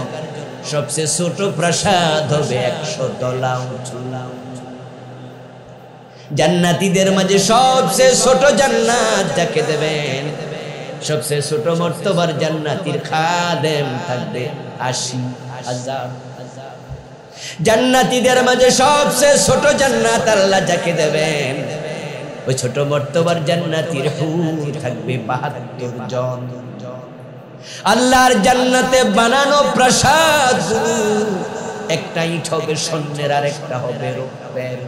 সবচেয়ে ছোট প্রাসাদ হবে 100 তলা উঁচু। জান্নাতীদের মাঝে সবচেয়ে ছোট জান্নাত যাকে দেবেন, সবচেয়ে ছোট মর্তবার জান্নাতীর খাদেম থাকবে 80,000। জান্নাতীদের মাঝে সবচেয়ে ছোট জান্নাত আল্লাহ যাকে দেবেন, ওই ছোট মর্তবার জান্নাতীর হুর থাকবে 72 জন। আল্লাহর জান্নাতে বানানো প্রাসাদ একটা ইট হবে স্বর্ণের, আর একটা হবে রূপের।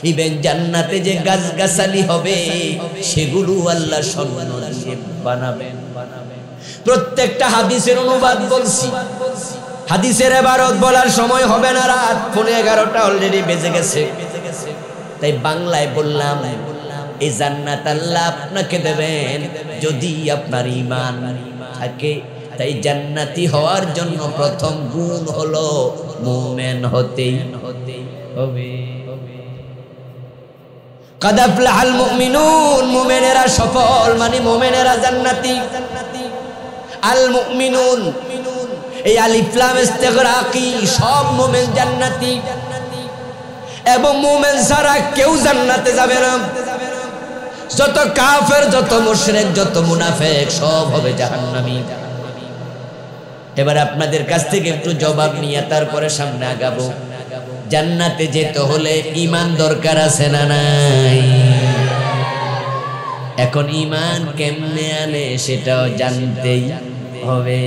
ইবেন জান্নাতে যে গাছগাছালি হবে সেগুলো আল্লাহ স্বর্ণ দিয়ে বানাবেন। প্রত্যেকটা হাদিসের অনুবাদ বলছি, হাদিসের ইবারত বলার সময় হবে না, রাত 11:30 অলরেডি বেজে গেছে, তাই বাংলায় বললাম। এই জান্নাত আল্লাহ আপনাকে দেবেন যদি আপনার ঈমান থাকে। তাই জান্নাতি হওয়ার জন্য প্রথম গুণ হলো মুমিন হতেই হবে। قد أفلح المؤمنون। মুমিনেরা সফল মানে মুমিনেরা জান্নাতি। আল মুমিনুন, এই আলিফ লাম ইস্তিগরাকি, সব মুমিন জান্নাতি। এবং মুমিন ছাড়া কেউ জান্নাতে যাবে না। যত কাফের, যত মুশরিক, যত মুনাফিক সব হবে জাহান্নামী। এবার আপনাদের কাছ থেকে একটু জবাব নিয়ে তারপরে সামনে আগাবো। জান্নাতে যেতে হলে ঈমান দরকার আছে না নাই? এখন ঈমান কেমনে আনে সেটাও জানতেই হবে।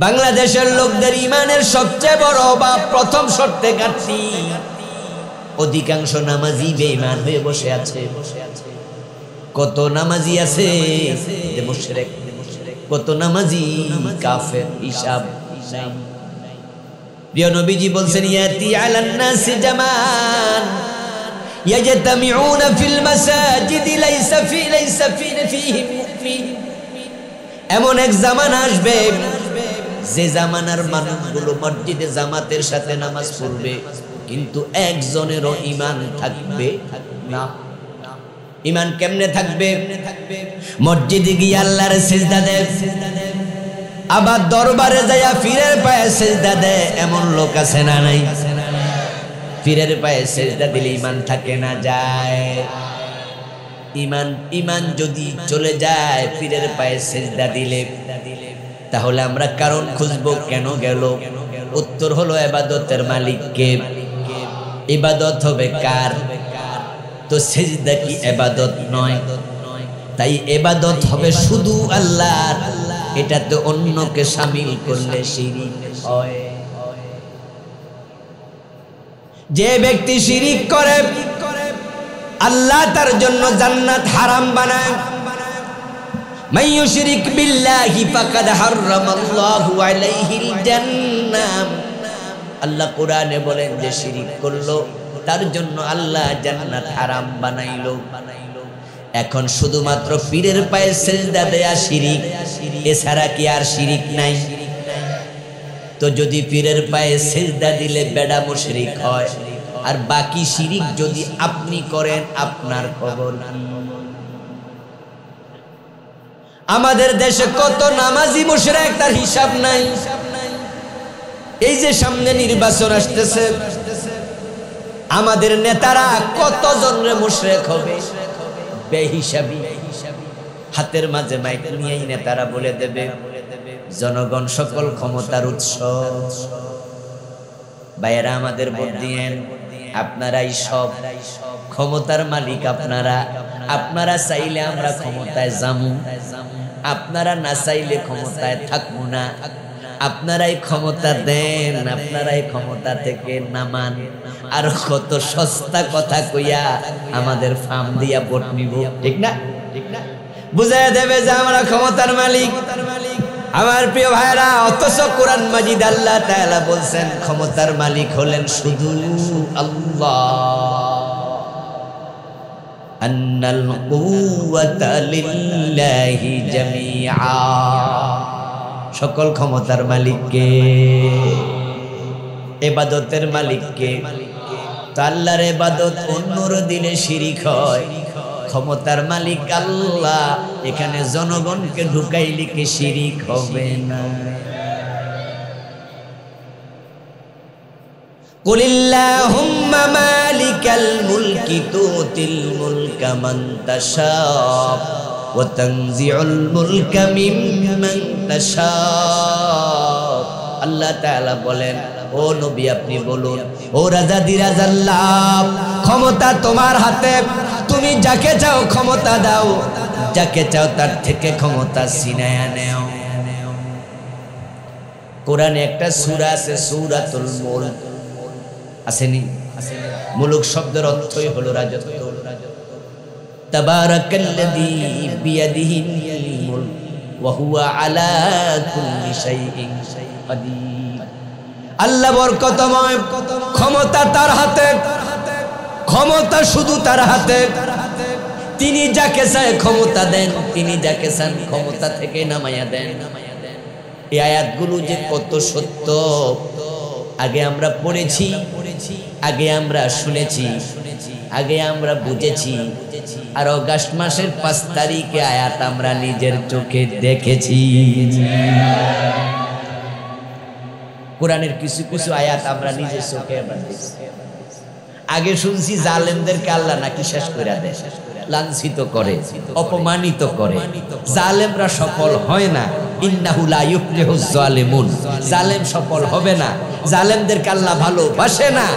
বাংলাদেশের লোকদের ঈমানের সবচেয়ে বড় বা প্রথম শর্তে ঘাটতি, অধিকাংশ নামাজি বেঈমান হয়ে বসে আছে। কত নামাজি আছে যে মুশরিক, কত নামাজি কাফের, হিসাব নাই। প্রিয় নবীজি বলছেন ইয়াতি আলান নাসি জামান ইয়াজতামিউনা ফিল মাসাজিদ লাইসা ফিহিম মুমিন। এমন এক জামানা আসবে যে জামানার মানুষগুলো মসজিদে জামাতের সাথে নামাজ পড়বে, কিন্তু একজনেরও ঈমান থাকবে না। ঈমান কেমনে থাকবে? মসজিদে গিয়ে আল্লাহর সিজদা দেয়, আবার দরবারে যাইয়া পীরের পায়ে সিজদা দেয়। এমন লোক আছে না নাই? পীরের পায়ে সিজদা দিলে ঈমান থাকে না, যায়। ঈমান যদি চলে যায় পীরের পায়ে সিজদা দিলে, তাহলে আমরা কারণ খুঁজবো কেন গেল। উত্তর হলো ইবাদতের মালিক কে? ইবাদত হবে কার? তো সিজদা কি ইবাদত নয়? তাই ইবাদত হবে শুধু আল্লাহর, এটাতে অন্যকে শামিল করলে শিরিক হয়। যে ব্যক্তি শিরিক করে আল্লাহ তার জন্য জান্নাত হারাম বানায়। মান ইউশরিক বিল্লাহি ফাকাদ হারামাল্লাহু আলাইহিল জান্নাহ। আল্লাহ কোরআনে বলেন যে শিরিক করলো তার জন্য আল্লাহ জান্নাত হারাম বানাইলো। এখন শুধুমাত্র পীরের পায়ে সিজদা দেয়া শিরিক, এছাড়া কি আর শিরিক নাই? তো যদি পীরের পায়ে সিজদা দিলে বেডা মুশরিক হয়, আর বাকি শিরিক যদি আপনি করেন আপনার খবর কি? আমাদের দেশে কত নামাজি মুশরিক তার হিসাব নাই। এই যে সামনে নির্বাচন আসতেছে, আমাদের নেতারা কতজন রে মুশরিক হবে বেহিসাবি। হাতের মাঝে মাইক নিয়ে নেতারা বলে দেবে জনগণ সকল ক্ষমতার উৎস। ভাইয়েরা আমাদের ভোট দিয়েন, আপনারাই সব ক্ষমতার মালিক। আপনারা চাইলে আমরা ক্ষমতায় যামু, আপনারা না চাইলে ক্ষমতায় থাকবো না। আপনারাই ক্ষমতা দেন, আপনারাই ক্ষমতা থেকে নামান। আর কত সস্তা কথা কইয়া আমাদের ফার্ম দিয়া ভোট নিব, ঠিক না? বুঝাই দেবে যে আমরা ক্ষমতার মালিক। আমার প্রিয় ভাইরা, অথচ কোরআন মাজিদ আল্লাহ তাআলা বলছেন ক্ষমতার মালিক হলেন শুধু আল্লাহ। আন্নাল কুওয়াতা লিল্লাহি জামিআ। সকল ক্ষমতার মালিককে, ইবাদতের মালিককে। তো আল্লাহর ইবাদত অন্যর দিলে শিরিক হয়। ক্ষমতার মালিক আল্লাহ, এখানে জনগণকে ঢুকাইলে কি শিরিক হবে না? কুলিল্লাহুম্মা মালিকাল মুলকি তুতিল মুলকা মান তাশা ওয়া তানজিউল মুলকা মিম্মান তাশা। আল্লাহ তাআলা বলেন, ও নবী আপনি বলুন, ও রাজাদিরাজ আল্লাহ, ক্ষমতা তোমার হাতে, তুমি যাকে চাও ক্ষমতা দাও, যাকে চাও তার থেকে ক্ষমতা ছিনায়া নেও। কোরআনে একটা সূরা আছে সূরাতুল মুলক, আসেনি? মুলক শব্দের অর্থই হলো রাজত্ব। তাবারাকাল্লাযী বিয়াদিহিল মুলক ওয়া হুয়া আলা কুল্লি শাইইন কাদির। আল্লাহ বরকতময়, ক্ষমতা তার হাতে, ক্ষমতা শুধু তার হাতে। তিনি যাকে চায় ক্ষমতা দেন, তিনি যাকে চান ক্ষমতা থেকে নামাইয়া দেন। এই আয়াতগুলো যে কত সত্য আগে আমরা পড়েছি, আগে আমরা শুনেছি, আগে আমরা বুঝেছি। আর অগাস্ট মাসের 5 তারিখে আয়াত আমরা নিজের চোখে দেখেছি। কোরআনের কিছু কিছু আয়াত আমরা নিজের চোখে দেখেছি। আগে শুনছি জালেমদেরকে আল্লাহ নাকি শেষ করে দেয়, লাঞ্ছিত করে, অপমানিত করে। জালেমরা সফল হয় না। ইন্নাহু লা ইউফলিহুজ জালিমুন। জালেম সফল হবে না। জালেমদেরকে আল্লাহ ভালোবাসে না,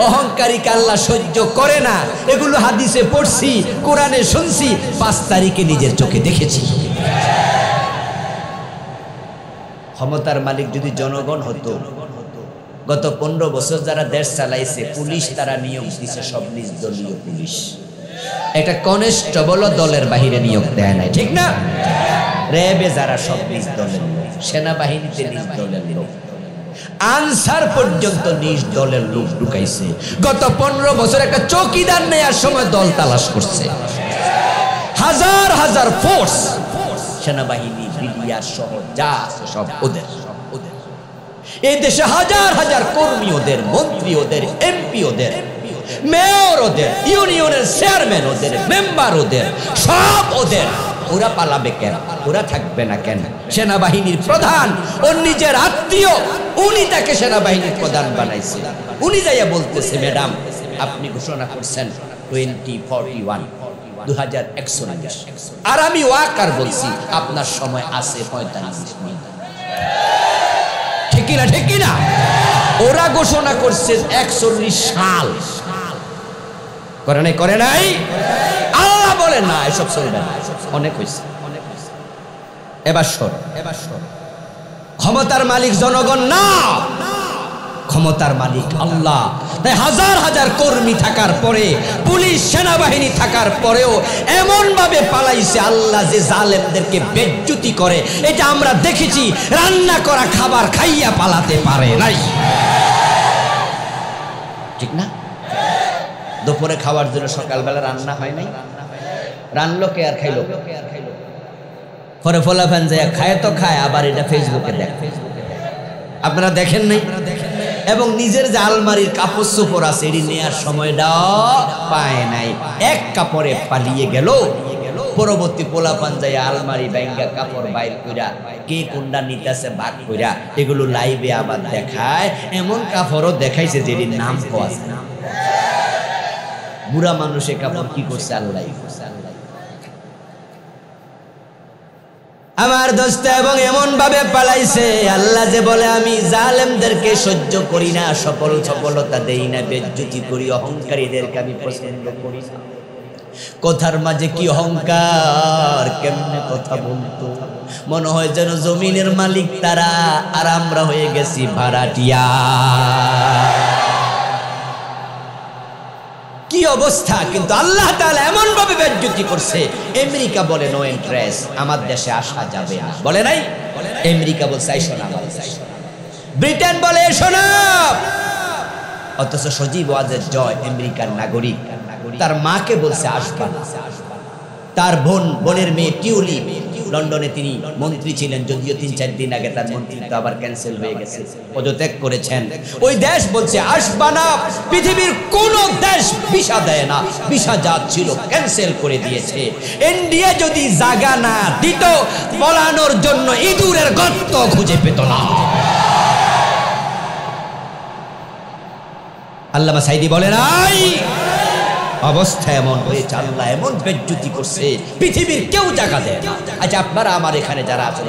অহংকারীকে আল্লাহ সহ্য করে না। এগুলো হাদিসে পড়ছি, কোরআনে শুনছি, 5 তারিখে নিজের চোখে দেখেছি। ক্ষমতার মালিক যদি জনগণ হতো, গত 15 বছর যারা দেশ চালাইছে পুলিশ, তারা নিয়োগ দিছে সব নিজ দলীয় পুলিশ। একটা কনস্টেবল দলের বাহিরে নিয়োগ দেয় নাই, ঠিক না? র্যাবে যারা সব নিজ দলের, সেনাবাহিনীতে নিজ দলের লোক, আনসার পর্যন্ত নিজ দলের লোক ঢুকাইছে। গত 15 বছর একটা চৌকিদার নেয়ার সময় দল তালাশ করছে। হাজার হাজার ফোর্স, সেনাবাহিনী, বিডিআর সহ যা আছে সব ওদের। এই দেশে হাজার হাজার কর্মী ওদের, মন্ত্রী ওদের, এমপি ওদের, মেয়র ওদের, ইউনিয়নের চেয়ারম্যান ওদের, মেম্বার ওদের, সব ওদের। ওরা পালাবে কেন? ওরা থাকবে না কেন? সেনাবাহিনীর প্রধান ওর নিজের আত্মীয়, উনি তাকে সেনাবাহিনীর প্রধান বানাইছে। উনি যাইয়া বলতেছে, ম্যাডাম আপনি ঘোষণা করছেন 2041, 2041, আর আমি ওয়াকার বলছি আপনার সময় আছে 45 মিনিট। ঠিক না? ঠিক না? ওরা ঘোষণা করছে 41 সাল, করে নাই? আল্লাহ বলে বলে না, এসব চলবে না, অনেক হয়েছে। এবার শোন, ক্ষমতার মালিক জনগণ না, ক্ষমতার মালিক আল্লাহ। তাই হাজার হাজার কর্মী থাকার পরে, পুলিশ সেনাবাহিনী থাকার পরেও এমন ভাবে পালাইছে আল্লাহ যে জালেমদেরকে বেজ্জতি করে, এটা আমরা দেখেছি। রান্না করা খাবার খাইয়া পালাতে পারে নাই, ঠিক না? দুপুরে খাওয়ার জন্য সকালবেলা রান্না হয় নাই, রান্নলো কে আর খাইলো? পরে ফলাফান যায় খায় তো খায়, আবার এটা ফেসবুকে দেখে, আপনারা দেখেন নাই? এবং নিজের যে আলমারির কাপড় চোপড় আছে এটি নেওয়ার সময়টাও পায় নাই, এক কাপড়ে পালিয়ে গেল। পরবর্তী পোলাপান যায় আলমারি ব্যাঙ্গা কাপড় বাইর কইরা কে কোনটা নিতেছে ভাগ কইরা এগুলো লাইভে আবার দেখায়। এমন কাপড়ও দেখাইছে যেটির নাম পাওয়া যায় না। বুড়া মানুষের কাপড় কি করছে আল্লাহ। আমার দোস্ত, এবং এমন ভাবে পালাইছে আল্লাহ যে বলে আমি জালেমদেরকে সহ্য করি না, সফলতা দেই না, বেজ্জতি করি, অহংকারীদেরকে আমি পছন্দ করি না। কথার মাঝে কি অহংকার, কেমনে কথা বলতো, মনে হয় যেন জমিনের মালিক তারা আর আমরা হয়ে গেছি ভাড়াটিয়া। কি অবস্থা! কিন্তু আল্লাহ তাআলা এমন ভাবে বেজ্জতি করছে, আমেরিকা বলে নো ইন্টারেস্ট, আমার দেশে আসা যাবে না, বলে নাই? আমেরিকা বলছে আইসো না, ব্রিটেন বলে এসো না। অথচ সজীব ওয়াজের জয় আমেরিকার নাগরিক তার মাকে বলছে আসবা না। তার বোনের মেয়ে টিউলিপ, লন্ডনে তিনি মন্ত্রী ছিলেন, যদিও ৩-৪ দিন আগে তার মন্ত্রিত্ব আবার ক্যান্সেল হয়ে গেছে, পদত্যাগ করেছেন। ওই দেশ বলছে আসবা না। পৃথিবীর কোন দেশ ভিসা দেয় না, ভিসা যা ছিল ক্যান্সেল করে দিয়েছে। ইন্ডিয়া যদি জায়গা না দিত, পলানোর জন্য ইঁদুরের গর্ত খুঁজে পেত না। আল্লামা সাইদি বলে নাই অবস্থা এমন হয়েছে, আল্লাহ এমন বেজ্জতি করছে পৃথিবীর কেউ জায়গা দেয় না। আচ্ছা, আপনারা আমার এখানে যারা আছেন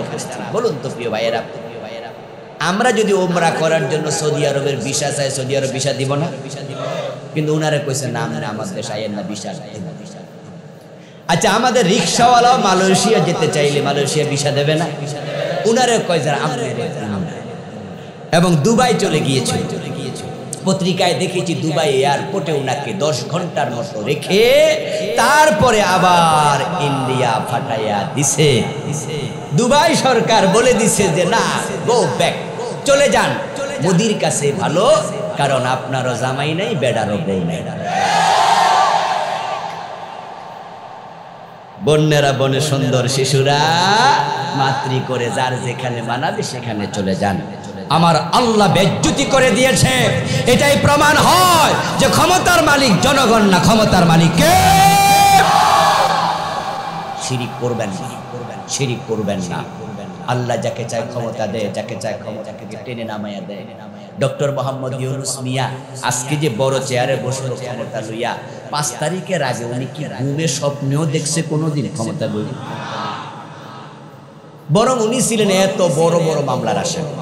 বলুন তো প্রিয় ভাইয়েরা, আমরা যদি ওমরা করার জন্য সৌদি আরবের ভিসা চাই, সৌদি আরব ভিসা দিব না? কিন্তু উনারা কইছে না, আমরা আমার দেশ আইয়েন না, ভিসা। আচ্ছা, আমাদের রিক্সাওয়ালাও মালয়েশিয়া যেতে চাইলে মালয়েশিয়া ভিসা দেবে না? উনারা কয় যারা আমরা, এবং দুবাই চলে গিয়েছিল। পত্রিকায় দেখেছি দুবাই এয়ারপোর্টে উনাকে 10 ঘন্টার মতো রেখে তারপরে আবার ইন্ডিয়া ফাটাইয়া দিছে। দুবাই সরকার বলে দিছে যে না, গো ব্যাক, চলে যান, মোদির কাছে ভালো, কারণ আপনারও জামাই নাই, বেড়ারও বউ নাই। বন্যেরা বনে সুন্দর, শিশুরা মাতৃ করে, যার যেখানে মানাবে সেখানে চলে যান। আমার আল্লাহ বেজ্জতি করে দিয়েছে। এটাই প্রমাণ হয় যে ক্ষমতার মালিক জনগণ না, ক্ষমতার মালিক কে? শিরিক করবেন না, শিরিক করবেন না। আল্লাহ যাকে চায় ক্ষমতা দেয়, যাকে চায় ক্ষমতাকে টেনে নামাইয়া দেয়। ডক্টর মোহাম্মদ ইউনুস মিয়া আজকে যে বড় চেয়ারে বসলো ক্ষমতা লইয়া, 5 তারিখের আগে উনি কি ঘুমে স্বপ্নেও দেখছে কোনোদিন ক্ষমতা লইয়া? বরং উনি ছিলেন এত বড় বড় মামলার আসামি।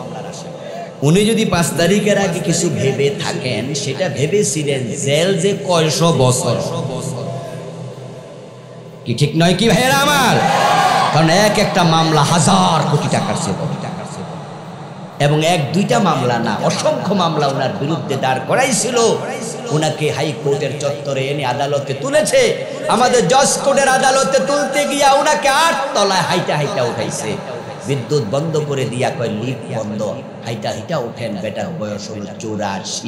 উনি যদি 5 তারিখের আগে কিছু ভেবে থাকেন, সেটা ভেবেছিলেন জেল যে কয়শো বছর। কি ঠিক নয় কি ভাইয়েরা আমার? কারণ একটা মামলা 1000 কোটি টাকার ছিল, এবং 1-2টা মামলা না, অসংখ্য মামলা ওনার বিরুদ্ধে দাঁড় করাইছিল। ওনাকে হাইকোর্টের চত্বরে এনে আদালতে তুলেছে। আমাদের জজ কোর্টের আদালতে তুলতে গিয়া ওনাকে 8 তলায় হাইটা হাইটা উঠাইছে। বিদ্যুৎ বন্ধ করে দিয়া কয় লিফট বন্ধ, হাইটা হাইটা উঠেন, বেটার বয়স হল 84।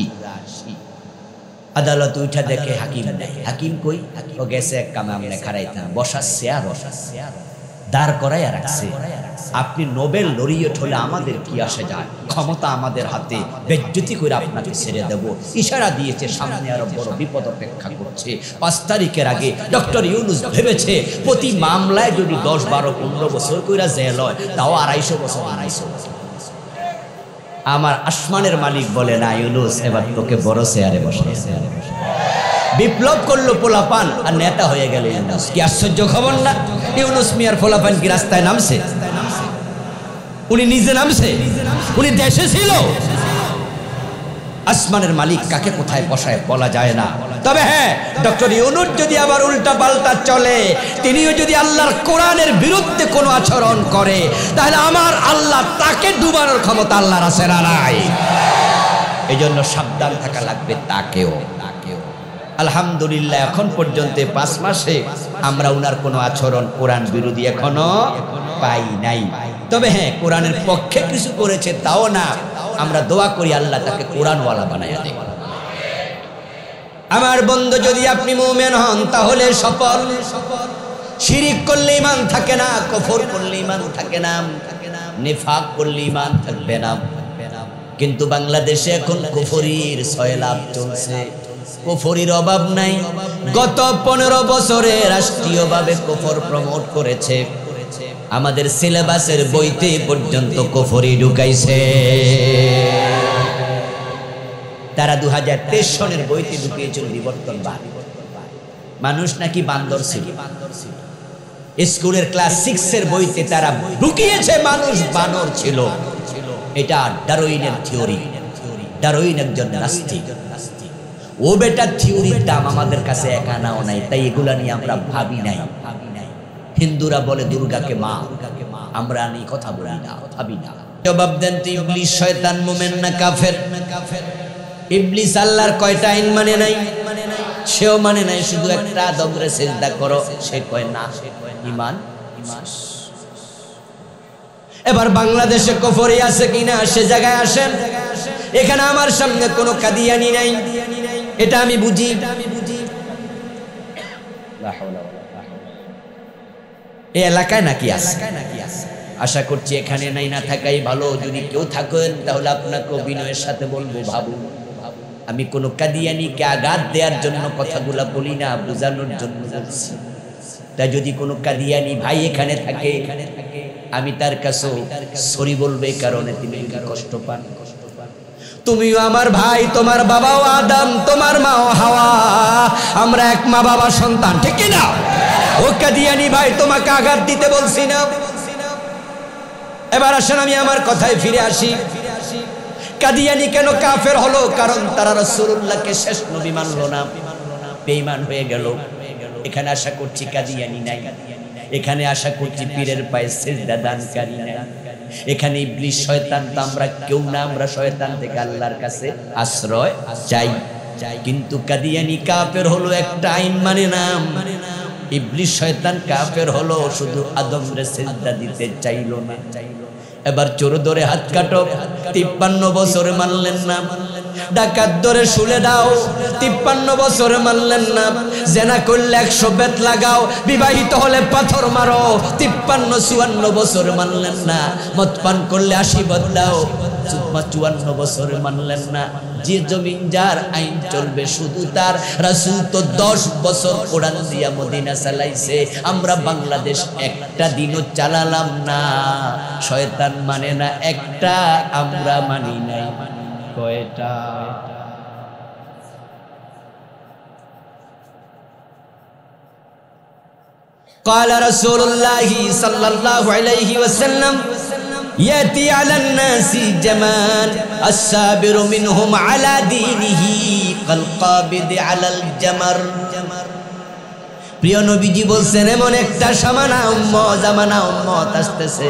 আদালত উঠা দেখে হাকিম নাই। হাকিম কই? ও গেছে এক কামে, আমনে খারাইতাম, বসাচ্ছে আর দাঁড় করাইয়া রাখছে। আপনি নোবেল লরিয়েট হলে আমাদের কি আসে যায়? ক্ষমতা আমাদের হাতে, বেজ্জতি করে আপনাকে ছেড়ে দেব। ইশারা দিয়েছে সামনে আরো বড় বিপদ অপেক্ষা করছে। 5 তারিখের আগে ডক্টর ইউনুস ভেবেছে প্রতি মামলায় যদি 10, 12, 15 বছর কইরা জেল হয়, তাও 250 বছর। আমার আসমানের মালিক বলে না, ইউনুস এবার তোকে বড় চেয়ারে বসাইছে। বিপ্লব করলো পোলাপান আর নেতা হয়ে গেল ইউনুস। কি আশ্চর্য খবর না? ইউনুস মিয়ার পোলাপান কি রাস্তায় নামছে? উনি নিজে নামছে? উনি দেশে ছিল? আসমানের মালিক কাকে কোথায় বসায় বলা যায় না। তবে হ্যাঁ, ডক্টর ইউনূস যদি আবার উল্টা পাল্টা চলে, তিনিও যদি আল্লাহর কোরআনের বিরুদ্ধে কোনো আচরণ করে, তাহলে আমার আল্লাহ তাকে ডুবানোর ক্ষমতা আল্লাহর আছে না নাই? এই জন্য সাবধান থাকা লাগবে তাকেও। আলহামদুলিল্লাহ এখন পর্যন্ত 5 মাসে আমরা উনার কোনো আচরণ কোরআন বিরোধী এখনো পাই নাই। তবে হ্যাঁ, কোরআনের পক্ষে কিছু করেছে তাও না, আমরা দোয়া করি আল্লাহ তাকে কোরআনওয়ালা বানায়া দেয়। আমার বন্ধু, যদি আপনি মুমিন হন তাহলে সফল। শিরিক করলে ঈমান থাকে না, কুফর করলে ঈমান থাকে না, নিফাক করলে ঈমান থাকবে না। কিন্তু বাংলাদেশে এখন কুফরির সয়লাভ চলছে, কুফরির অভাব নাই। গত 15 বছরে রাষ্ট্রীয়ভাবে কুফর প্রমোট করেছে, আমাদের সিলেবাসের বইতে পর্যন্ত কুফরি ঢুকাইছে। তারা 2023 সনের বইতে ঢুকিয়েছিল বিবর্তনবাদ। মানুষ নাকি বান্দর ছিল, স্কুলের ক্লাস 6 এর বইতে তারা ঢুকিয়েছে মানুষ বানর ছিল। এটা ডারউইনের থিওরি। ডারউইন একজন নাস্তিক। ও বেটা থিওরির দাম আমাদের কাছে এক আনাও নাই, তাই এগুলা নিয়ে আমরা ভাবি নাই। হিন্দুরা বলে দুর্গাকে মা, আমরা নিয়ে কথা বলি না, ভাবি না। জবাব দেন তো, ইবলিস শয়তান মুমিন না কাফের? ইবলিস আল্লাহর কয়টা আইন মানে নাই? সেও মানে নাই, শুধু একটা আদমরে সিজদা করো, সে কয় না, ঈমান। এবার বাংলাদেশে কুফরি আছে কিনা সে জায়গায় আসেন। এখানে আমার সামনে কোনো কাদিয়ানি নাই, এটা আমি বুঝি। এই এলাকায় নাকি আছে? আশা করছি এখানে নাই, না থাকাই ভালো। যদি কেউ থাকেন তাহলে আপনাকে অভিনয়ের সাথে বলবো, ভাবুন। আমি কোনো কাদিয়ানিকে আঘাত দেওয়ার জন্য কথাগুলা বলি না, বোঝানোর জন্য বলছি। তাই যদি কোনো কাদিয়ানি ভাই এখানে থাকে, আমি তার কাছে সরি বলবো, এই কারণে তিনি কষ্ট পান। তুমিও আমার ভাই, তোমার বাবাও আদম, তোমার মাও হাওয়া, আমরা এক মা বাবার সন্তান, ঠিক কি না? ও কাদিয়ানি ভাই, তোমাকে আঘাত দিতে বলছি না। এবার আসেন আমি আমার কথায় ফিরে আসি। কাদিয়ানি কেন কাফের হলো? কারণ তারা রাসূলুল্লাহকে শেষ নবী মানলো না, বেঈমান হয়ে গেল। এখানে আশা করছি কাদিয়ানি নাই, এখানে আশা করছি পীরের পায়ে সিজদা দানকারী নাই, এখানে ইবলিস শয়তান তো আমরা কেউ না, আমরা শয়তান থেকে আল্লাহর কাছে আশ্রয় চাই। কিন্তু কাদিয়ানি কাফের হলো একটা আইন মানে না, ইবলিস শয়তান কাফের হলো শুধু আদমরে সিজদা দিতে চাইলো না। এবার চোর ধরে হাত কাটো, 53 বছরে মানলেন না। ডাকাত ধরে শুলে দাও, 53 বছরে মানলেন না। জেনা করলে 100 বেত লাগাও, বিবাহিত হলে পাথর মারো, 53-54 বছরে মানলেন না। মদ পান করলে 80 বেত দাও, 54 বছরে মানলেন না। যে জমিন যার আইন চলবে শুধু তার। রাসূল তো 10 বছর কোরআন দিয়া মদিনা চালাইছে, আমরা বাংলাদেশ একটা দিনও চালালাম না। শয়তান মানে না একটা, আমরা মানি নাই কয়টা? قال رسول الله صلى الله عليه وسلم يأتي على الناس زمان الصابر منهم على دينه كالقابض على الجمر। প্রিয় নবীজি বলছেন, এমন একটা জামানা উম্মত আসতেছে,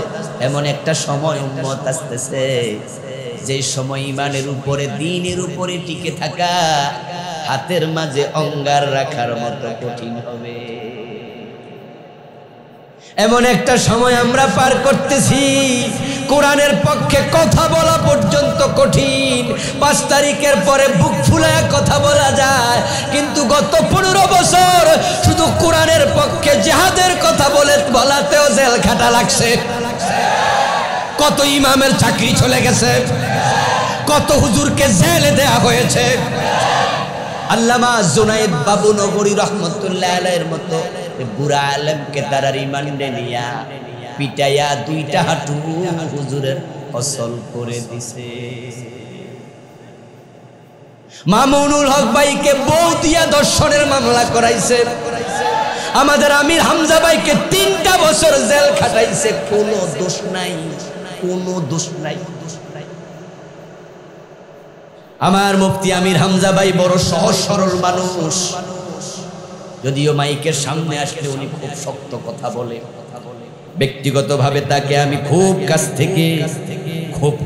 এমন একটা সময় উম্মত আসতেছে, যে সময় ঈমানের উপরে, দ্বীনের উপরে টিকে থাকা হাতের মাঝে অঙ্গার রাখার মতো কঠিন হবে। এমন একটা সময় আমরা পার করতেছি, কোরআনের পক্ষে কথা বলা পর্যন্ত কঠিন। 5 তারিখের পরে বুক ফুলায় কথা বলা যায়, কিন্তু গত 15 বছর শুধু কোরআনের পক্ষে জিহাদের কথা বলাতেও জেল খাটা লাগছে। কত ইমামের চাকরি চলে গেছে, কত হুজুরকে জেলে দেয়া হয়েছে। আল্লামা জুনায়েদ বাবু নগরী রহমতুল্লাহ আলাইহির মতো বুড়া আলেমকে তারা রিমান্ডে নিয়া পিটাইয়া 2টা হাঁটু হুজুরের ফসল করে দিছে। মামুনুল হক ভাইকে বউ দিয়া দর্শনের মামলা করাইছে। আমাদের আমির হামজা ভাইকে 3টা বছর জেল খাটাইছে, কোনো দোষ নাই, কোনো দোষ নাই। আমার মুফতি আমির হামজা ভাই বড় সহজ সরল মানুষ, যদিও মাইকের সামনে আসলে উনি খুব শক্ত কথা বলে। ব্যক্তিগতভাবে তাকে আমি খুব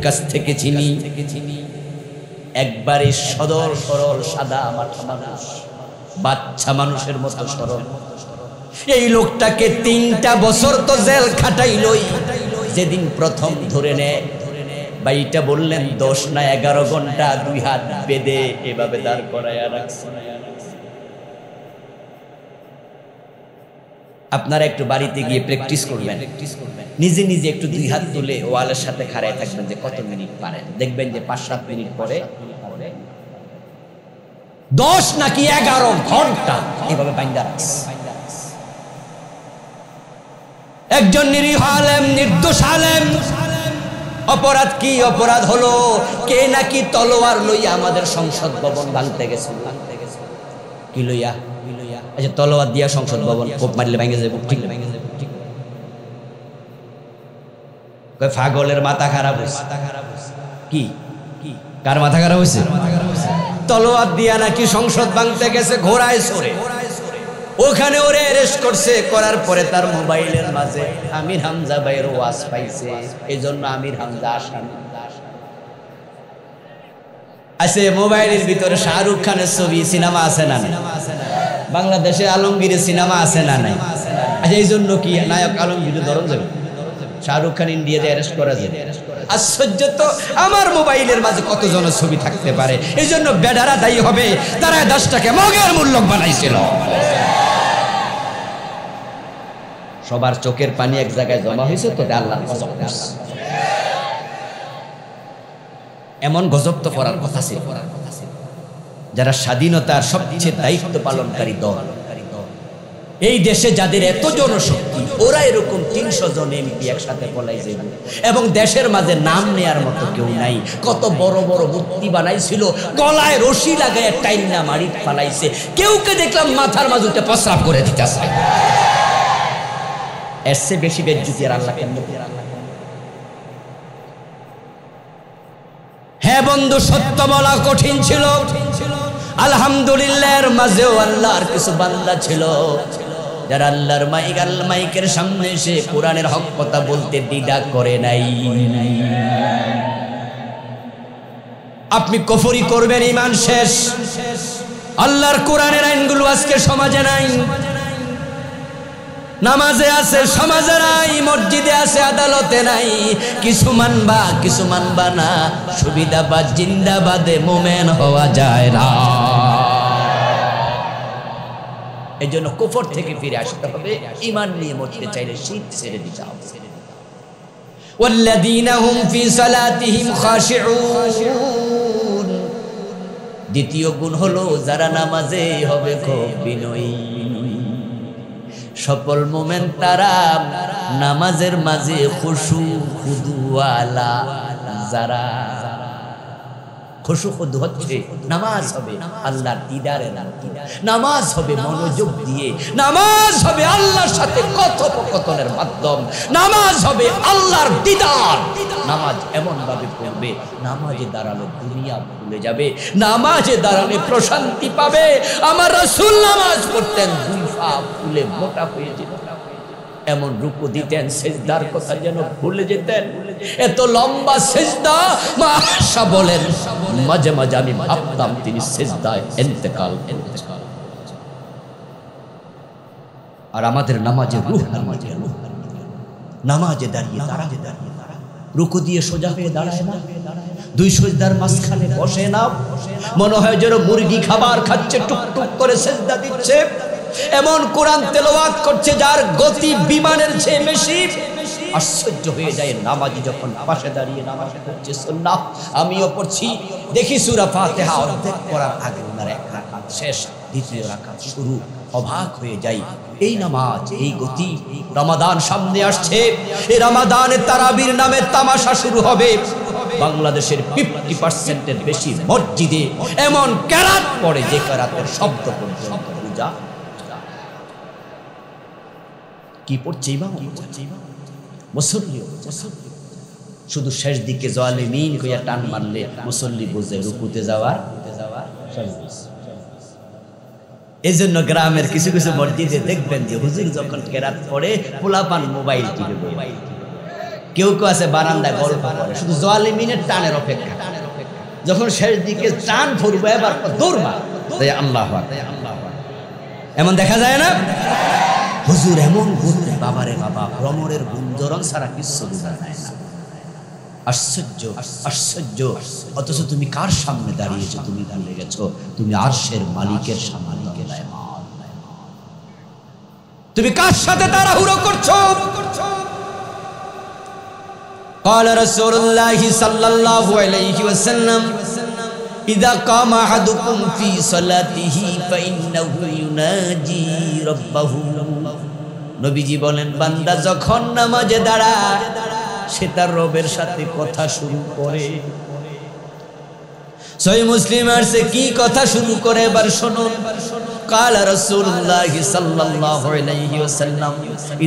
কাছ থেকে চিনি। একবারে সদল সরল সাদা মাঠা মানুষ, বাচ্চা মানুষের মতো সরল। এই লোকটাকে 3টা বছর তো জেল খাটাইলই। যেদিন প্রথম ধরে নেয় ভাইটা বললেন 10 না 11 ঘন্টা 2 হাত বেঁধে এভাবে দাঁড় করায়া রাখছে। আপনারা একটু বাড়িতে গিয়ে প্র্যাকটিস করবেন, নিজে নিজে একটু 2 হাত তুলে ওয়ালের সাথে খাড়ায় থাকবেন যে কত মিনিট পারেন। দেখবেন যে 5-7 মিনিট পরে 10 নাকি 11 ঘন্টা এইভাবে বাইন্দা রাখছে। একজন নিরীহ আলেম, নির্দোষ আলেম, অপরাধ কি? অপরাধ হলো কে নাকি তলোয়ার লইয়া আমাদের সংসদ ভবন ভাঙতে গেছে। কি লইয়া? আচ্ছা, তলোয়ার দিয়া সংসদ ভবন কোপ মারলে ভেঙে যাবে, ঠিক? পাগলের মাথা খারাপ হয়েছে। কি কার মাথা খারাপ হয়েছে? তলোয়ার দিয়া নাকি সংসদ ভাঙতে গেছে ঘোড়ায় চড়ে। ওখানে ওরে অ্যারেস্ট করছে, করার পরে তার মোবাইলের মাঝে আমির হামজা ভাইয়ের ওয়াজ পাইছে, এজন্য আমির হামজা আসামি আছে। মোবাইলের ভিতরে শাহরুখ খানের ছবি, সিনেমা আছে না নাই? বাংলাদেশে আলমগীরের সিনেমা আছে না নাই? আচ্ছা, এই জন্য কি নায়ক আলমগীর ধরন যাবে? শাহরুখ খান ইন্ডিয়াতে অ্যারেস্ট করা যাবে? আশ্চর্য তো, আমার মোবাইলের মাঝে কতজনের ছবি থাকতে পারে। এই জন্য বেডারা দায়ী হবে, তারা 10টাকে মগের মূল্যক বানাইছিল। সবার চোখের পানি এক জায়গায় জমা হয়েছে তো আল্লাহর গজব করছে। এমন গজব তো করার কথা ছিল। যারা স্বাধীনতার সবচেয়ে দায়িত্ব পালনকারী দল, এই দেশে যাদের এত জনশক্তি, ওরা এরকম 300 জন এমপি একসাথে পলাই যাবে এবং দেশের মাঝে নাম নেয়ার মতো কেউ নাই। কত বড় বড় মূর্তি বানাইছিল, গলায় রশি লাগায় টাইনা মারি ফালাইছে। কেউকে দেখলাম মাথার মাঝে উঠে প্রস্রাব করে দিতেছে। এর চেয়ে বেশি বেজ্জতি আর আল্লাহ কেন? হ্যাঁ বন্ধু, সত্য বলা কঠিন ছিল। আলহামদুলিল্লাহ, এর মাঝেও আল্লাহর কিছু বান্দা ছিল যারা আল্লাহর মাইকের সামনে এসে কোরআনের হক কথা বলতে দ্বিধা করে নাই। আপনি কুফরি করবেন, ঈমান শেষ। আল্লাহর কোরআনের আইনগুলো আজকে সমাজে নাই। নামাজে আছে, সমাজে নাই। মসজিদে আছে, আদালতে নাই। কিছু মানবা না। সুবিধাবাদ জিন্দাবাদে মোমেন হওয়া যায় না। এই জন্য কুফর থেকে ফিরে আসতে হবে। ঈমান নিয়ে মরতে চাইলে শিরক ছেড়ে দিতে হবে। ওয়াল্লাযীনা হুম ফি সালাতিহিম খাশিউন। দ্বিতীয় গুণ হলো যারা নামাজে হবে খুব বিনয়ী। সফল মোমেন তারা নামাজের মাঝে খুশু খুদুওয়ালা। যারা খুশু খুদু হচ্ছে, নামাজ হবে আল্লাহর দিদারে, নামাজ হবে মনোযোগ দিয়ে, নামাজ হবে আল্লাহর সাথে কথোপকথনের মাধ্যম, নামাজ হবে আল্লাহর দিদার। নামাজ এমন ভাবে পড়বে, নামাজে দাঁড়ালে দুনিয়া ভুলে যাবে, নামাজে দাঁড়ালে প্রশান্তি পাবে। আমার রাসূল নামাজ পড়তেন 2 পা ফুলে মোটা হয়ে যেত, এমন রুকু দিতেন, সিজদার কথা যেন ভুলে যেতেন। এত লম্বা সিজদা, মাশা বলেন, মাঝে মাঝে আমি ভাবতাম তিনি সিজদায় ইন্তেকাল করেছেন। আর আমাদের নামাজে রূহ, নামাজে দাঁড়িয়ে রুকু দিয়ে সোজা হয়ে দাঁড়ায় না, 2 সিজদার মাঝখানে বসে না, মনে হয় যেন মুরগি খাবার খাচ্ছে, টুকটুক করে সিজদা দিচ্ছে। এমন কোরআন তেলাওয়াত করছে যার গতি বিমানের চেয়ে বেশি। আশ্চর্য হয়ে যায় নামাজি যখন পাশে দাঁড়িয়ে নামাজ পড়ছে, সুন্নাহ আমিও পড়ছি, দেখি সূরা ফাতিহা অর্ধেক পড়ার আগে ওনার 1 রাকাত শেষ, 2য় রাকাত শুরু। অবাক হয়ে যাই, এই নামাজ, এই গতি। রমাদান সামনে আসছে, এই রমাদানে তারাবির নামে তামাশা শুরু হবে। বাংলাদেশের 50%-এর বেশি মসজিদে এমন কেরাত পড়ে যে কেরাতের শব্দ পর্যন্ত পূজা। কি পড়ছে ইমাম? মুসল্লি শুধু শেষ দিকে জালিমিন কইয়া টান মারলে মুসল্লি বুঝে রুকুতে যাওয়ার এই জন্য গ্রামের কিছু কিছু মসজিদে দেখবেন যে হুজুর যখন কেরাত পড়ে পোলাপান মোবাইল টিপে, কেউ কেউ আছে বারান্দায় গল্প করে, শুধু জালিমিনের টানের অপেক্ষা। যখন শেষ দিকে টান ফুরবে এবার দৌড়বা, আল্লাহু আকবার, এমন দেখা যায় না? হুজুর এমন ঘুরতে, বাবারে বাবা, ভ্রমরের গুঞ্জরণ ছাড়া কিছু বোঝা যায় না। আশ্চর্য আশ্চর্য। অথচ তুমি কার সামনে দাঁড়িয়েছো? তুমি ভুলে গেছো তুমি আরশের মালিকের সামনে। তুমি কার সাথে তাড়াহুড়ো করছো? قال رسول الله صلى الله عليه وسلم إذا قام أحدكم في صلاته فإنه يناجي ربه। নবীজি বলেন, বান্দা যখন নামাজে দাঁড়ায় সে তার রবের সাথে কথা শুরু করে। সহিহ মুসলিম আছে, কি কথা শুরু করে এবার শুনুন। قال رسول الله صلى الله عليه وسلم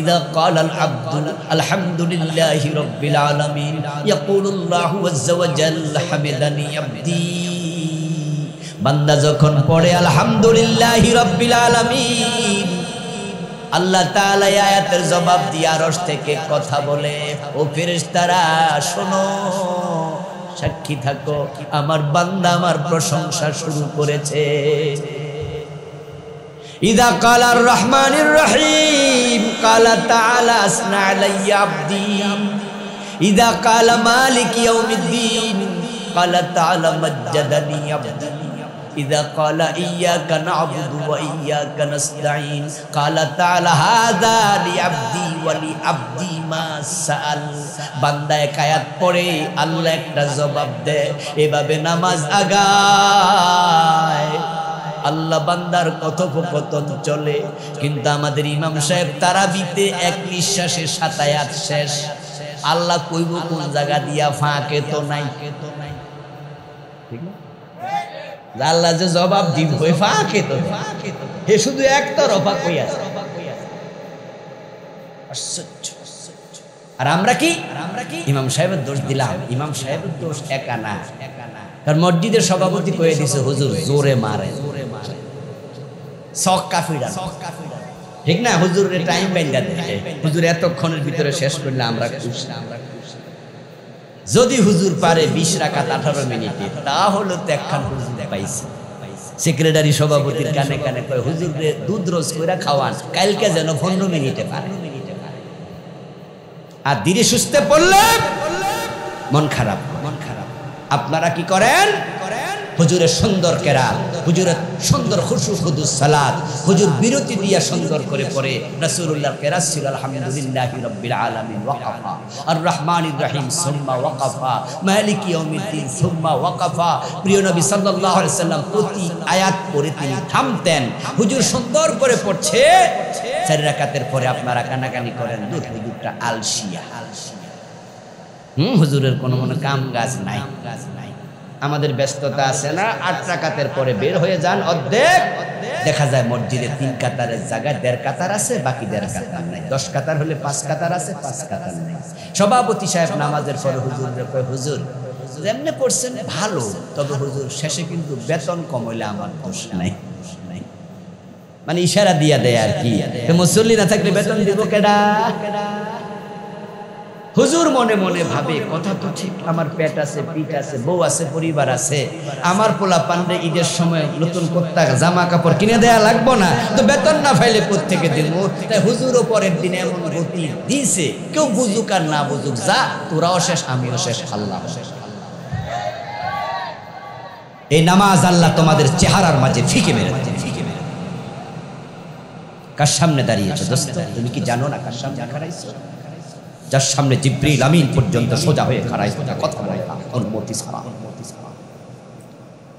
إذا قال العبد الحمد لله رب العالمين يقول الله عز وجل حمدني عبدي। বান্দা যখন পড়ে আলহামদুলিল্লাহি রাব্বিল আলামিন, আল্লাহ তাআলা এই আয়াতের জবাব দিয়ে আরশ থেকে কথা বলে, ও ফেরেশতারা শোনো, সাক্ষী থাকো, আমার বান্দা আমার প্রশংসা শুরু করেছে। ইদা কালার রহমানির রহিম কালা তাআলা আসনা আলাইয়া আবদি। ইদা কালা মালিক ইয়াউমিদ্দিন কালা তাআলা মাজ্জাদানি আবদি। ইদা কালা ইয়্যাকা না'বুদু ওয়া ইয়্যাকা নাস্তাঈন কালা তাআলা হাযা লিআবদি ওয়া লিআবদি মা সাআল। বান্দা এক আয়াত পড়ে আল্লাহ একটা জবাব দেয়, এভাবে নামাজ আগায়, আল্লাহ বান্দার কথোপকথন চলে। কিন্তু আমাদের ইমাম সাহেব তারাবিতে এক নিঃশ্বাসে 7 আয়াত শেষ। আল্লাহ কইব কোন জায়গা দিয়া ফাঁকে তো নাই, ঠিক না? আল্লাহ যে জবাব দিব ফাঁকে তো, হে শুধু একতরফা কই আছে। আশ্চর্য। আর আমরা কি ইমাম সাহেবের দোষ দিলাম? ইমাম সাহেবের দোষ একা না, কারণ মসজিদের সভাপতি কয়ে দিছে হুজুর জোরে মারে, ছক্কা ফিরা, ঠিক না? হুজুরের টাইম বাইন্দা দেয়, হুজুর এতক্ষণের ভিতরে শেষ করলে আমরা খুশি। যদি হুজুর পারে 20 রাকাত 18 মিনিটে, তাহলে তো একখান হুজুর পাইছে। সেক্রেটারি সভাপতির কানে কানে কয়, হুজুরে দুধ রোজ কইরা খাওয়ান, কালকে যেন 15 মিনিটে পারে। আর ধীরে সুস্থে পড়লে মন খারাপ। আপনারা কি করেন? হুজুরের সুন্দর কেরাত, হুজুরের সুন্দর খুশু খুদুস সালাত, হুজুর বিরতি দিয়া সুন্দর করে পড়ে। রাসূলুল্লাহর কেরাত ছিল আলহামদুলিল্লাহি রাব্বিল আলামিন ওয়াকাফা, আর রহমানির রহিম সুম্মা ওয়াকাফা, মালিকি ইয়াউমিদ্দিন সুম্মা ওয়াকাফা। প্রিয় নবী সাল্লাল্লাহু আলাইহি সাল্লাম প্রতি আয়াত পড়ে তিনি থামতেন। হুজুর সুন্দর করে পড়ছে, 4 রাকাতের পরে আপনারা কানাকানি করেন, দূর হুজুরটা আলসিয়া। হুজুরের কোনো মনে কাম কাজ নাই। আমাদের ব্যস্ততা আছে না? 8 রাকাতের পরে বের হয়ে যান, অর্ধেক দেখা যায় মসজিদে 3 কাতারের জায়গায় 1.5 কাতার আছে, বাকি 1.5 কাতার নাই। 10 কাতার হলে 5 কাতার আছে, 5 কাতার নেই। সভাপতি সাহেব নামাজের পরে হুজুরকে কয়, হুজুর যেমনে পড়ছেন ভালো, তবে হুজুর শেষে কিন্তু বেতন কম হইলে আমার দোষ নাই। মানে ইশারা দিয়া দেয় আর কি, মুসল্লি না থাকলে বেতন দিব কেডা? হুজুর মনে মনে ভাবে, কথা তো ঠিক, আমার পেট আছে, পিঠ আছে, বউ আছে, পরিবার আছে, আমার পোলা পান্ডে ঈদের সময় নতুন কোত্তা জামা কাপড় কিনে দেয়া লাগবো না, তো বেতন না ফাইলে কোত্থেকে দেবো? তাই হুজুরও পরের দিন এমন গতি দিয়েছে, কেউ বুঝুক আর না বুঝুক, যা তোরাও শেষ আমিও শেষ, আল্লাহ শেষ। এই নামাজ আল্লাহ তোমাদের চেহারার মাঝে ফিকে মেরে দেয়। কার সামনে দাঁড়িয়েছো দোস্ত? তুমি কি জানো না কার সামনে দাঁড়াইছো? যার সামনে জিবরিল আমিন পর্যন্ত সোজা হয়ে খাড়ায়, কথা বলে না অনুমতি ছাড়া,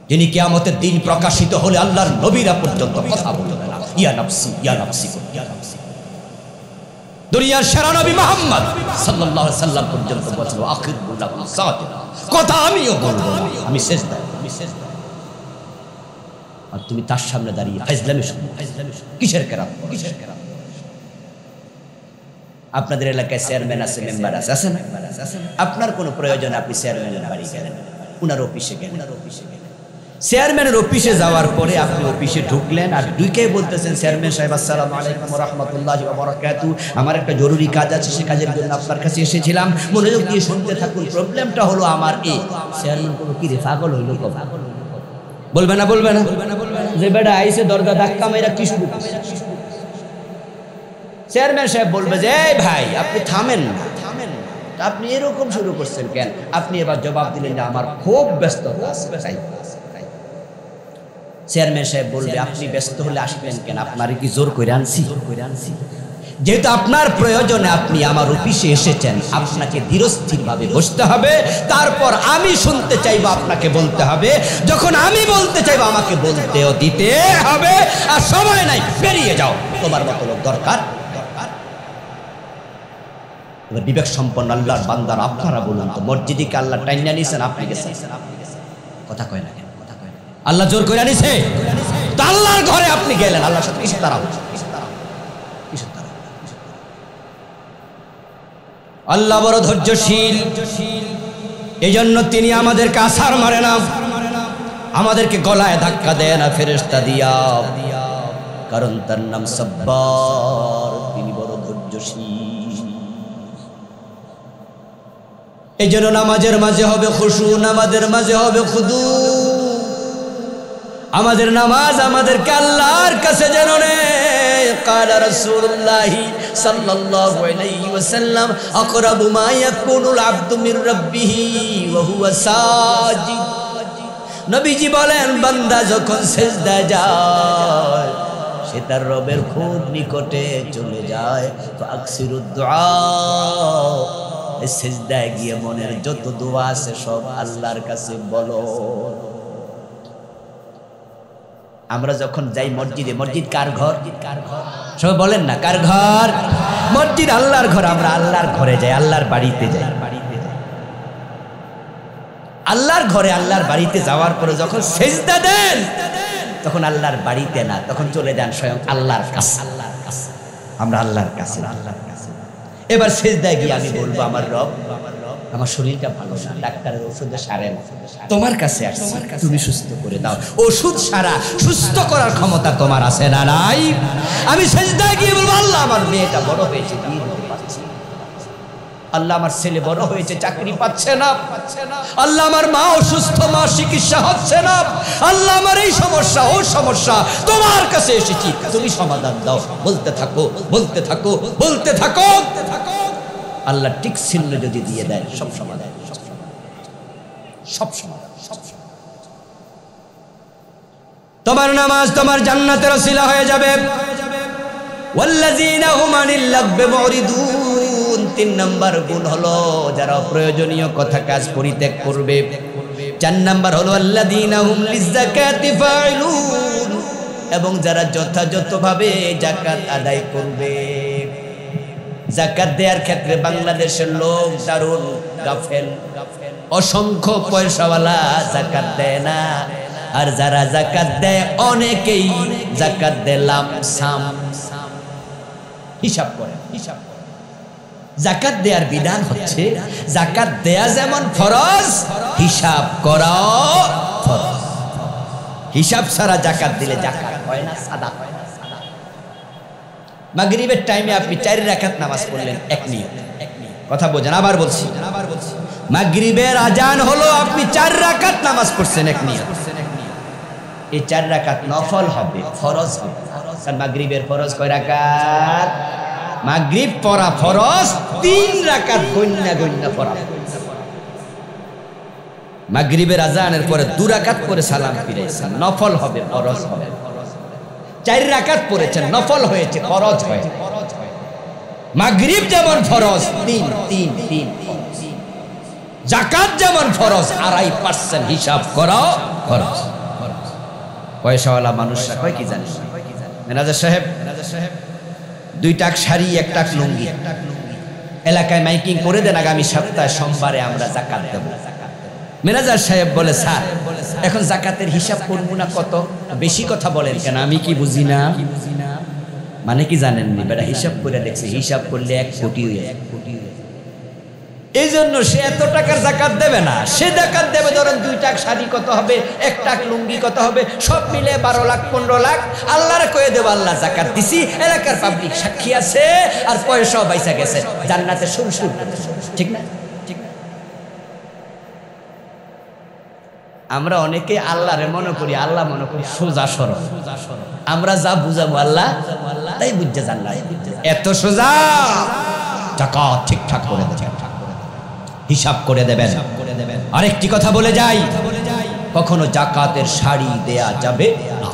যিনি কিয়ামতের দিন প্রকাশিত হলে আল্লাহর নবীরা পর্যন্ত কথা বলবে না, ইয়া নাফসি ইয়া নাফসি ইয়া নাফসি। দুনিয়ার সেরা নবী মুহাম্মদ সাল্লাল্লাহু আলাইহি সাল্লাম পর্যন্ত বলছিল, আখির বুলাম সাদিক, কথা আমিও বলবো না, আমি সেজদা। আর তুমি তার সামনে দাঁড়িয়ে ফাজলামি শুনো, কিসের কেরাত? কিসের কেরাত? আপনাদের এলাকায় চেয়ারম্যান আছে, মেম্বার আছে, আছে না? আপনার কোনো প্রয়োজন আপনি চেয়ারম্যানের বাড়ি গেলেন, উনার অফিসে গেলেন। চেয়ারম্যানের অফিসে যাওয়ার পরে আপনি অফিসে ঢুকলেন আর ঢুকে বলতেছেন, চেয়ারম্যান সাহেব আসসালামু আলাইকুম ওয়া রাহমাতুল্লাহি ওয়া বারাকাতুহু, আমার একটা জরুরি কাজ আছে, সে কাজের জন্য আপনার কাছে এসেছিলাম, মনোযোগ দিয়ে শুনতে থাকুন। প্রবলেমটা হলো আমার এই। চেয়ারম্যান কোনো কি রে পাগল হইল? বলবে না? বলবে না? যে বেটা আইসে দরজা ধাক্কা মেরা কি শুরু? চেয়ারম্যান সাহেব বলবে যে এই ভাই আপনি থামেন না, আপনি এরকম শুরু করছেন কেন? আপনি এবার জবাব দিলেন যে আমার খুব ব্যস্ততা আছে। চেয়ারম্যান সাহেব বলবে আপনি ব্যস্ত হলে আসবেন কেন? আপনার কি জোর করে আনছি? যেহেতু আপনার প্রয়োজনে আপনি আমার অফিসে এসেছেন, আপনাকে ধীরস্থির ভাবে বসতে হবে, তারপর আমি শুনতে চাইবো, আপনাকে বলতে হবে, যখন আমি বলতে চাইবো আমাকে বলতেও দিতে হবে। আর সময় নাই, বেরিয়ে যাও, তোমার মতো লোক দরকার। এবার বিবেক সম্পন্ন আল্লাহর বান্দার আপনারা বলুন তো, মসজিদে কি আল্লাহ টাইনা নিয়েছেন? আপনি গেছেন? কথা কয় না কেন? আল্লাহ জোর করে আনিছে তো আল্লাহর ঘরে আপনি গেলেন, আল্লাহর সাথে কিসের তাড়া? আল্লাহ বড় ধৈর্যশীল, এই জন্য তিনি আমাদেরকে আছার মারে না, আমাদেরকে গলায় ধাক্কা দেয় না ফেরেশতা দিয়া, কারণ তার নাম সাব্বার, তিনি বড় ধৈর্যশীল। এই জন্য নামাজের মাঝে হবে খুশু, নামাজের মাঝে হবে খুদু। আমাদের নামাজ আমাদেরকে আল্লাহর কাছে যেন নেয়। ক্বালা রাসূলুল্লাহ সাল্লাল্লাহু আলাইহি ওয়াসাল্লাম, আকরাবু মা ইয়াকুনুল আবদু মির রাব্বিহি ওয়া হুয়া সাজিদ। নবীজি বলেন, বান্দা যখন সিজদায় যায় সে তার রবের খুব নিকটে চলে যায়। ফাকসিরুদ দুআ, এই সিজদায় গিয়ে মনের যত দোয়া আছে সব আল্লাহর কাছে বলো। আমরা যখন যাই মসজিদে, মসজিদ কার ঘর? সবাই বলেন না, কার ঘর? মসজিদ আল্লাহর ঘর। আমরা আল্লাহর ঘরে যাই, আল্লাহর বাড়িতে যাই। আল্লাহর ঘরে, আল্লাহর বাড়িতে যাওয়ার পরে যখন সিজদা দেন তখন আল্লাহর বাড়িতে না, তখন চলে যান স্বয়ং আল্লাহর কাছে। আমরা আল্লাহর কাছে। এবার সিজদায় গিয়ে আমি বলবো, আমার রব, আমার শরীরটা ভালো না, ডাক্তারের ওষুধে সারে না, তোমার কাছে আসছি, তুমি সুস্থ করে দাও। ওষুধ সারা, সুস্থ করার ক্ষমতা তোমার আছে না নাই? আমি সিজদায় গিয়ে বলবো, আল্লাহ আমার মেয়েটা বড় হয়েছে, আল্লাহ আমার ছেলে বড় হয়েছে, চাকরি পাচ্ছে না, আল্লাহ আমার মা অসুস্থ, মা চিকিৎসা হচ্ছে না, আল্লাহ আমার এই সমস্যা ও সমস্যা, তোমার কাছে এসেছি, তুমি সমাধান দাও। বলতে থাকো, বলতে থাকো, বলতে থাকো। আল্লাহ টিক চিহ্ন যদি দিয়ে দেয়, সব সমাধান, সব সমাধান। তোমার নামাজ তোমার জান্নাতের ওসিলা হয়ে যাবে। ওয়াল্লাযীনা হুম আনিল লাগবি মুরিদুন, 3 নাম্বার গুণ হলো যারা অপ্রয়োজনীয় কথা কাজ পরিত্যাগ করবে। 4 নাম্বার হলো আল্লাযীনা হুম লিযাকাতি ফাইলুন, এবং যারা যথাযথভাবে যাকাত আদায় করবে। যাকাত দেওয়ার ক্ষেত্রে বাংলাদেশের লোক দারুণ গাফেল, অসংখ্য পয়সাওয়ালা যাকাত দেয় না, আর যারা যাকাত দেয় অনেকেই যাকাত দেয় লামসাম, হিসাব করে। যাকাত দেওয়ার বিধান হচ্ছে, যাকাত দেয়া যেমন ফরজ, হিসাব করাও ফরজ। হিসাব ছাড়া যাকাত দিলে যাকাত হয় না, সাদা হয় না। মাগরিবের টাইমে আপনি 4 রাকাত নামাজ পড়লেন, এক নিয়ত। কথা বোঝেন, আবার বলছি, মাগরিবের আজান হলো, আপনি 4 রাকাত নামাজ পড়ছেন, এক নিয়ত। এই 4 রাকাত নফল হবে, ফরজ হবে। কারণ মাগরিবের ফরজ কয় রাকাত? মাগরিব পড়া ফরজ 3 রাকাত গণ্যা গণ্যা পড়া। মাগরিবের আজানের পরে 2 রাকাত পরে সালাম ফিরাইছেন, নফল হবে, ফরজ হবে। 4 রাকাত পড়েছেন, নফল হয়েছে, ফরজ হয়। মাগরিব যেমন ফরজ 3 যাকাত যেমন ফরজ 2.5% হিসাব করা ফরজ। পয়সাওয়ালা মানুষরা কয় কি জানেন? ম্যানেজার সাহেব 2 টাক শাড়ি, 1 টাক লুঙ্গি এলাকায় মাইকিং করে দেন, আগামী সপ্তাহে সোমবারে আমরা যাকাত দেব। ম্যানেজার সাহেব বলে, স্যার এখন যাকাতের হিসাব করব না, কত বেশি কথা বলেন কেন? আমি কি বুঝি না? মানে কি জানেননি? বেটা হিসাব করে দেখছে, হিসাব করলে 1 কোটি হয়ে যায়। এই জন্য সে এত টাকার যাকাত দেবে না, সে যাকাত দেবে ধরেন 2 টাক শাড়ি কত হবে, 1 টাক লুঙ্গি কত হবে, সব মিলে 12 লাখ 15 লাখ। আল্লাহরে কয়ে দেব আল্লাহ যাকাত দিছি, এলাকার পাবলিক সাক্ষী আছে, আর পয়সাও বাইসা গেছে, জান্নাতে সুরসুর। ঠিক না? আমরা অনেকে আল্লাহরে মনে করি, আল্লাহ মনে করি সোজা সরল। আমরা যা বুঝাবো আল্লাহ তাই বুঝতে জান্নাত। এত সোজা, যাকাত ঠিকঠাক করে দেবেন, হিসাব করে দেবেন। আরেকটি কথা বলে যাই, কখনো যাকাতের শাড়ি দেয়া যাবে না,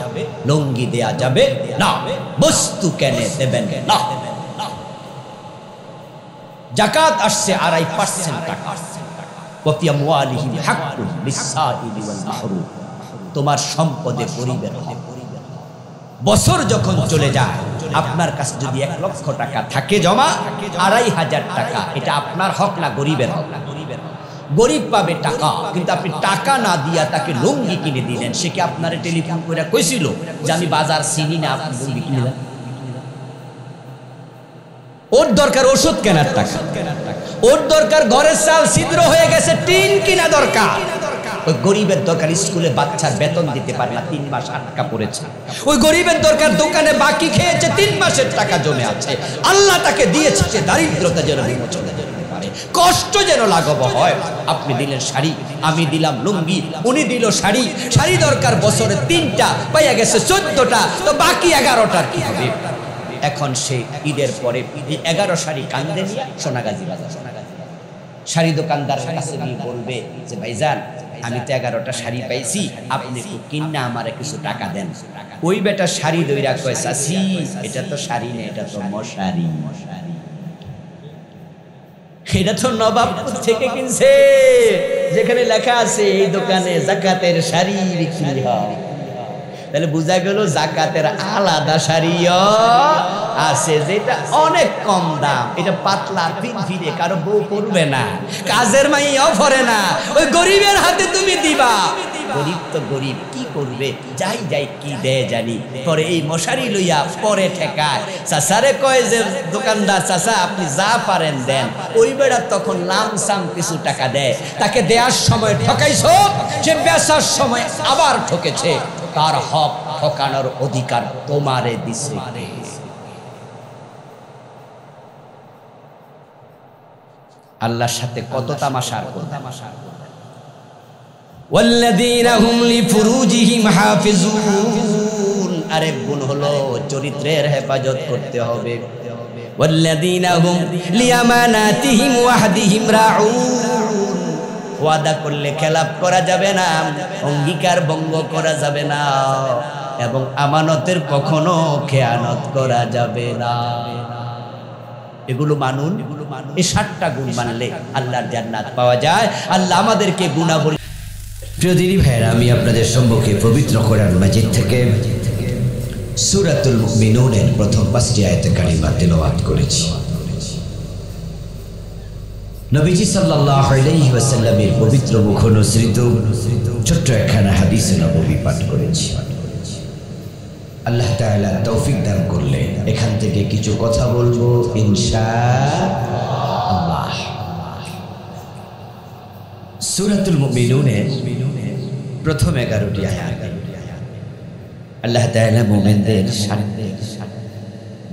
লুঙ্গি দেয়া যাবে না, বস্তু কেনে দেবেন না। যাকাত আসছে 2.5% টাকা। তোমার সম্পদে গরিবের হক। বছর যখন চলে যায়, আপনার কাছে যদি 1 লক্ষ টাকা থাকে জমা, 2,500 টাকা এটা আপনার হক না গরিবের হক? গরিব পাবে টাকা, কিন্তু আপনি টাকা না দিয়া তাকে লুঙ্গি কিনে দিলেন। সে কি আপনার টেলিফোন করে কইছিল যে আমি বাজার চিনি না, আপনি লুঙ্গি কিনে দেন? ওর দরকার ওষুধ কেনার টাকা, ওর দরকার ঘরের চাল ছিদ্র হয়ে গেছে টিন কিনা দরকার। ওই গরিবের দরকার স্কুলে বাচ্চার বেতন দিতে পারে না, 3 মাস আটকা পড়েছে। ওই গরিবের দরকার দোকানে বাকি খেয়েছে, 3 মাসের টাকা জমে আছে। আল্লাহ তাকে দিয়েছে যে দারিদ্রতা যেন বিমোচন করতে পারে, কষ্ট যেন লাঘব হয়। আপনি দিলেন শাড়ি, আমি দিলাম লুঙ্গি, উনি দিল শাড়ি। শাড়ি দরকার বছরে 3টা, পাইয়া গেছে 14টা, তো বাকি 11টার কি হবে? এখন সে ঈদের পরে 11 শাড়ি কান্দে নিয়ে সোনাগাজী বাজার, শাড়ি দোকানদার কাছে গিয়ে বলবে যে ভাইজান আমি তো 11টা শাড়ি পাইছি, আপনি একটু কিনা আমারে কিছু টাকা দেন। ওই বেটা শাড়ি দইরা কয় চাচি এটা তো শাড়ি না, এটা তো মশারি। এটা তো নবাবপুর থেকে কিনছে, যেখানে লেখা আছে এই দোকানে যাকাতের শাড়ি বিক্রি হয়। তাহলে বোঝা গেল যাকাতের আলাদা শাড়িও আছে, যেটা অনেক কম দাম। এটা পাতলা ফিরে কারো বউ পরবে না, কাজের মাইয়াও পরে না, ওই গরিবের হাতে তুমি দিবা। গরিব তো গরিব, কি করবে? যাই যাই কি দেয় জানি, পরে এই মশারি লইয়া পরে ঠেকায়। চাচারে কয় যে দোকানদার চাচা আপনি যা পারেন দেন। ওই বেড়া তখন লামসাম কিছু টাকা দেয়, তাকে দেওয়ার সময় ঠকাইছ, সে বেচার সময় আবার ঠকেছে। তার হক ঠকানোর অধিকার তোমারে দিছে। আল্লাহর সাথে কত তামাশার কথা। ওয়াল্লাযীনা হুম লিফুরুজিহিম হাফিজুন, আরেক গুণ হলো চরিত্রের হেফাজত করতে হবে। ওয়াল্লাযীনা হুম লিআমানাতিহিম ওয়াহদিহিম রাউন, ওয়াদা করলে খেলাপ করা যাবে না, অঙ্গীকার ভঙ্গ করা যাবে না, এবং আমানতের কখনো খেয়ানত করা যাবে না। এগুলো মানুন, এই 7টা গুণ মানলে আল্লাহর জান্নাত পাওয়া যায়। আল্লাহ আমাদেরকে গুণাবলী। প্রিয় দিনী ভাইয়েরা, আমি আপনাদের সম্মুখে পবিত্র কোরআন মাজিদ থেকে সূরাতুল মুমিনুনের প্রথম 5টি আয়াতে কারিমা তেলাওয়াত করেছি। নবীজি সাল্লাল্লাহু আলাইহি ওয়াসাল্লামের পবিত্র মুখ অনুসৃত ছোট্ট একখানা হাদিসে নববী পাঠ করেছি। আল্লাহ তাআলা তৌফিক দান করলে এখান থেকে কিছু কথা বলবো ইনশাআল্লাহ। সূরাতুল মুমিনুনের প্রথম 11টি আয়াত আল্লাহ তাআলা মুমিনদের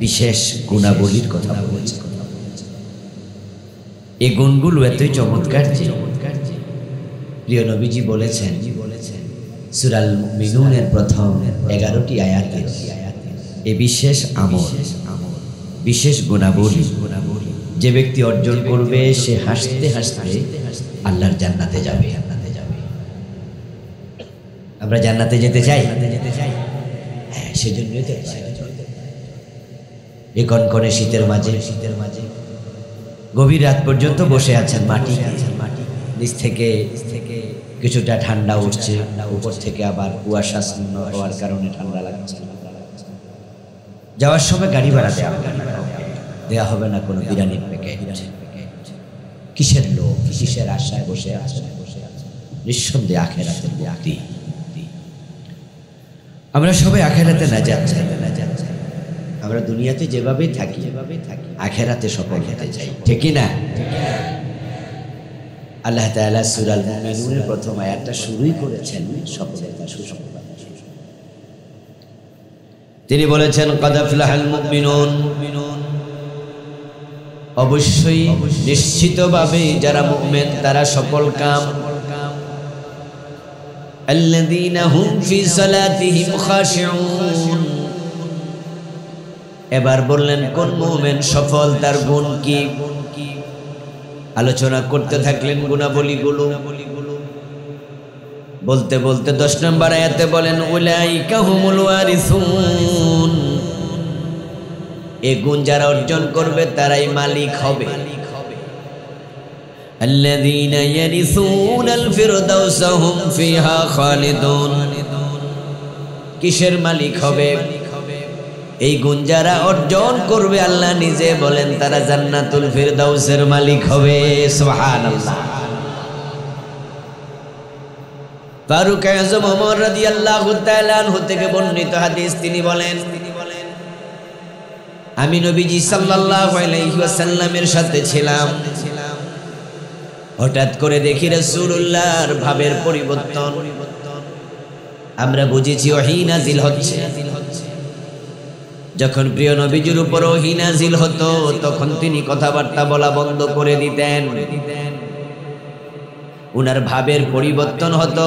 বিশেষ গুণাবলীর কথা বলেছেন। এই গুণগুলো এতই চমৎকার যে প্রিয় নবীজি বলেছেন সূরাল মুমিনুনের প্রথম 11টি আয়াতে এই বিশেষ আমল, বিশেষ গুণাবলী যে ব্যক্তি অর্জন করবে সে হাসতে হাসতে আল্লাহর জান্নাতে যাবে। আমরা জান্নাতে যেতে চাই, হ্যাঁ, সেজন্যই তো এই কনকনে শীতের মাঝে গভীর রাত পর্যন্ত বসে আছেন মাটি, নিচ থেকে কিছুটা ঠান্ডা উঠছে, উপর থেকে আবার কুয়াশা শূন্য হওয়ার কারণে ঠান্ডা লাগছে। যাওয়ার সময় গাড়ি ভাড়া দেওয়া হবে না কোনো বিরিয়ানির প্যাকেট। কিসের লোক, কিসের আশায় বসে আছে? নিঃসন্দেহে আখিরাতের মুক্তি। আমরা সবাই আখিরাতে নাজাত চাই, আমরা দুনিয়াতে যেভাবে থাকি আখিরাতে সফল হতে চাই, ঠিক কি না? আল্লাহ তাআলা সূরা আল মুমিনুনের প্রথম আয়াতটা শুরুই করেছেন সফলতা, সুসংবাদ। তিনি বলেছেন ক্বাদ আফলাহাল মুমিনুন, অবশ্যই নিশ্চিতভাবে যারা মুমিন তারা সফল কাম। আল্লাযীনা হুম ফি সালাতিহিম খাশিউন। এবার বললেন কোন মুমিন সফল, তার গুণ কি? আলোচনা করতে থাকলেন গুণাবলীগুলো। বলতে বলতে 10 নম্বর আয়াতে বলেন উলাইকা হুমুল ওয়ারিসুন, এই গুণ যারা অর্জন করবে তারাই মালিক হবে। আল্লাযীনা ইয়ারিসুনাল ফিরদাউসা হুম ফিহা খালিদুন। কিসের মালিক হবে? এই গুণ যারা অর্জন করবে আল্লাহ নিজে বলেন তারা জান্নাতুল ফিরদাউসের মালিক হবে। সুবহানাল্লাহ। ফারুক আযম ওমর রাদিয়াল্লাহু তাআলা আনহু থেকে বর্ণিত হাদিস, তিনি বলেন আমি নবীজি সাল্লাল্লাহু আলাইহি ওয়াসাল্লামের সাথে ছিলাম, হঠাৎ করে দেখি রাসূলুল্লাহর ভাবের পরিবর্তন। আমরা বুঝেছি ওহী নাজিল হচ্ছে। যখন প্রিয় নবীজির উপর ওহী নাজিল হতো তখন তিনি কথাবার্তা বলা বন্ধ করে দিতেন, উনার ভাবের পরিবর্তন হতো।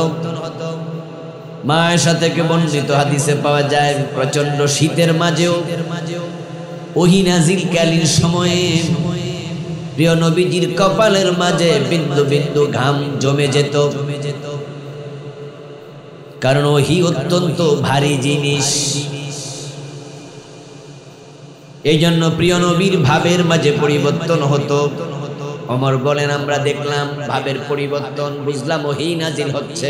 মা আয়েশা থেকে বর্ণিত হাদিসে পাওয়া যায় প্রচন্ড শীতের মাঝেও ওহী নাজিলকালীন সময়ে প্রিয় নবীজির কপালের মাঝে বিন্দু বিন্দু ঘাম জমে যেত, কারণ ওহী অত্যন্ত ভারী জিনিস। এই জন্য প্রিয় নবীর ভাবের মাঝে পরিবর্তন হতো। ওমর বলেন আমরা দেখলাম ভাবের পরিবর্তন, বুঝলাম ওহী নাজিল হচ্ছে।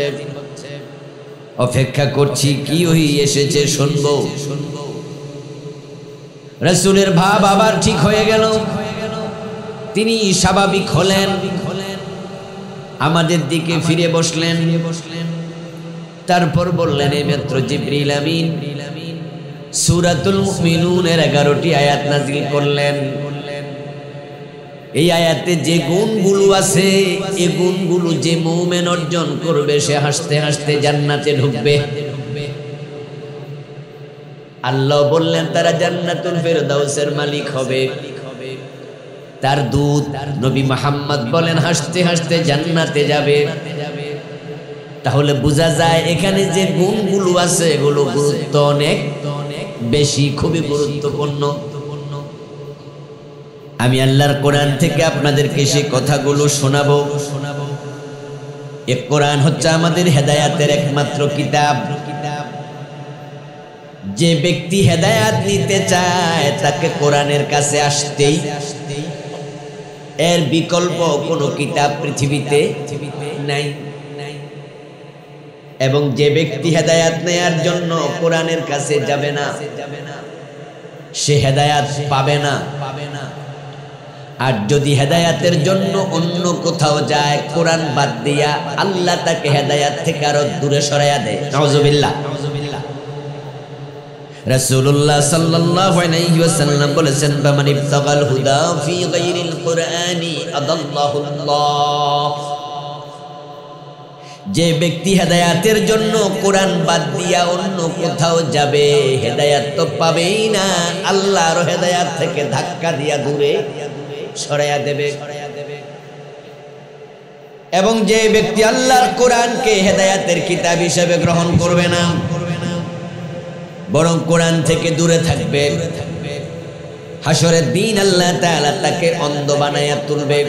অপেক্ষা করছি কি ওহী এসেছে শুনবো। রাসূলের ভাব আবার ঠিক হয়ে গেল, তিনি স্বাভাবিক হলেন, আমাদের দিকে ফিরে বসলেন। তারপর বললেন এইমাত্র জিবরিল আমিন সূরাতুল মুমিনুনের 11টি আয়াত নাযিল করলেন। এই আয়াতে যে গুণগুলো আছে এই গুণগুলো যে মুমিন অর্জন করবে সে হাসতে হাসতে জান্নাতে ঢুকবে। আল্লাহ বললেন তারা জান্নাতুল ফিরদাউসের মালিক হবে। তার দূত নবী মুহাম্মদ বলেন হাসতে হাসতে জান্নাতে যাবে। তাহলে বোঝা যায় এখানে যে গুণগুলো আছে এগুলো গুরুত্ব অনেক বেশি, খুবই গুরুত্বপূর্ণ। আমি আল্লাহর কোরআন থেকে আপনাদেরকে সেই কথাগুলো শোনাবো। এই কোরআন হচ্ছে আমাদের হেদায়েতের একমাত্র কিতাব। যে ব্যক্তি হেদায়েত নিতে চায় তাকে কোরআনের কাছে আসতেই, এর বিকল্প কোনো কিতাব পৃথিবীতে নাই। এবং যে ব্যক্তি হেদায়েত নেয়ার জন্য কোরআনের কাছে যাবে না সে হেদায়েত পাবে না। আর যদি হেদায়েতের জন্য অন্য কোথাও যায় কোরআন বাদ দিয়া আল্লাহ তাকে হেদায়েত থেকে আরো দূরে সরাইয়া দেয়। নাউজুবিল্লাহ। রাসূলুল্লাহ সাল্লাল্লাহু আলাইহি ওয়াসাল্লাম বলেছেন বামান ইবতাগাল হুদা ফি গায়রিল কুরআনি আদাল্লাহুল্লাহ। যে ব্যক্তি হেদায়েতের জন্য কোরআন বাদ দিয়া অন্য কোথাও যাবে হেদায়েত তো পাবেই না, আল্লাহর হেদায়েত থেকে ধাক্কা দিয়া দূরে সরাইয়া দেবে। এবং যে ব্যক্তি আল্লাহর কোরআনকে হেদায়েতের কিতাব হিসেবে গ্রহণ করবে না বরং কোরআন থেকে দূরে থাকবে, হাসরের দিন আল্লাহ তাআলা তাকে অন্ধ বানায়া তুলবে।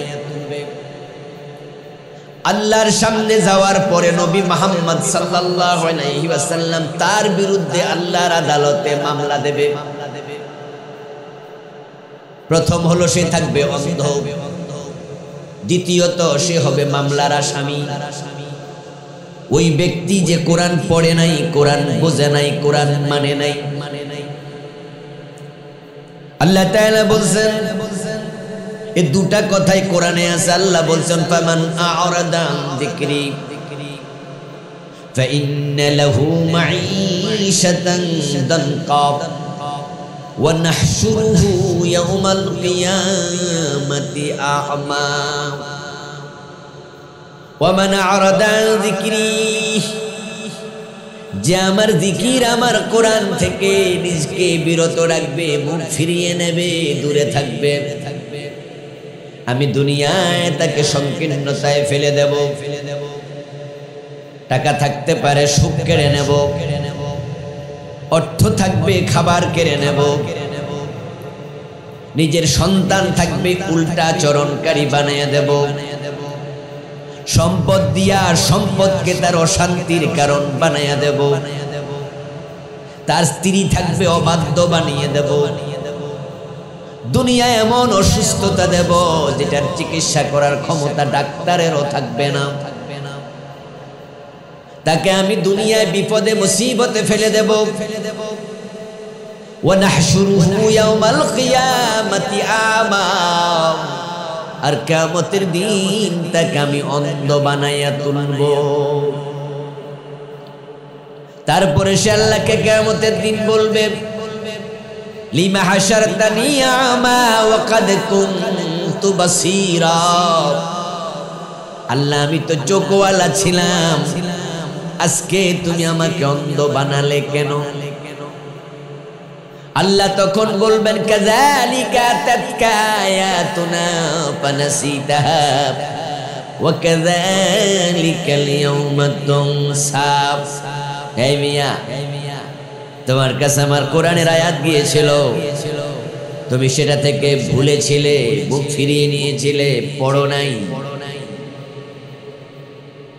আল্লাহর সামনে যাওয়ার পরে নবী মুহাম্মদ সাল্লাল্লাহু আলাইহি ওয়াসাল্লাম তার বিরুদ্ধে আল্লাহর আদালতে মামলা দেবে। প্রথম হলো সে থাকবে অন্ধ, দ্বিতীয়ত সে হবে মামলার আসামি। ওই ব্যক্তি যে কোরআন পড়ে নাই, কোরআন বোঝে নাই, কোরআন মানে নাই। আল্লাহ তাআলা বলছেন এই দুটা কথাই কোরআনে আছে। আল্লাহ বলছেন ফামান আ'রাদা আন যিকরি ফাইন্না লাহু মাঈশাতান দানকা। ونحشره يوم القيامة أعمى ومن أعرض عن ذكري যে আমার জিকির আমার কোরআন থেকে নিজকে বিরত রাখবে, মুখ ফিরিয়ে নেবে, দূরে থাকবে, আমি দুনিয়ায় তাকে সংকীর্ণতায় ফেলে দেব। টাকা থাকতে পারে, সুখ কেড়ে নেব, অর্থ থাকবে, খাবার কেড়ে নেব, নিজের সন্তান থাকবে, উল্টা আচরণকারী বানিয়ে দেব, সম্পদ দিয়া সম্পদকে তার অশান্তির কারণ বানিয়ে দেব, তার স্ত্রী থাকবে অবাধ্য বানিয়ে দেব, দুনিয়ায় এমন অসুস্থতা দেব যেটার চিকিৎসা করার ক্ষমতা ডাক্তারেরও থাকবে না। তাকে আমি দুনিয়ায় বিপদে মুসিবতে ফেলে দেব। ওয়ানাহশুরুহু ইয়াওমাল কিয়ামাতি আমা, আর কিয়ামতের দিন তাকে আমি অন্ধ বানাইয়া তুলব। তারপরে সে আল্লাহকে কিয়ামতের দিন বলবে, লিমা হাশারতানি আমা ওয়া কাদ কুনতু বাসীরা, আল্লাহ আমি তো চোখওয়ালা ছিলাম, আজকে তুমি আমাকে অন্ধ বানালে কেন? আল্লাহ তখন বলবেন, কাযালিকা তাতকা আয়াতুনা ফানাসিতাহা ওয়া কাযালিকাল ইয়াওমা তুনসা। হে মিয়া, তোমার কাছে আমার কোরআনের আয়াত গিয়েছিল, তুমি সেটা থেকে ভুলেছিলে, মুখ ফিরিয়ে নিয়েছিলে, পড়ো নাই।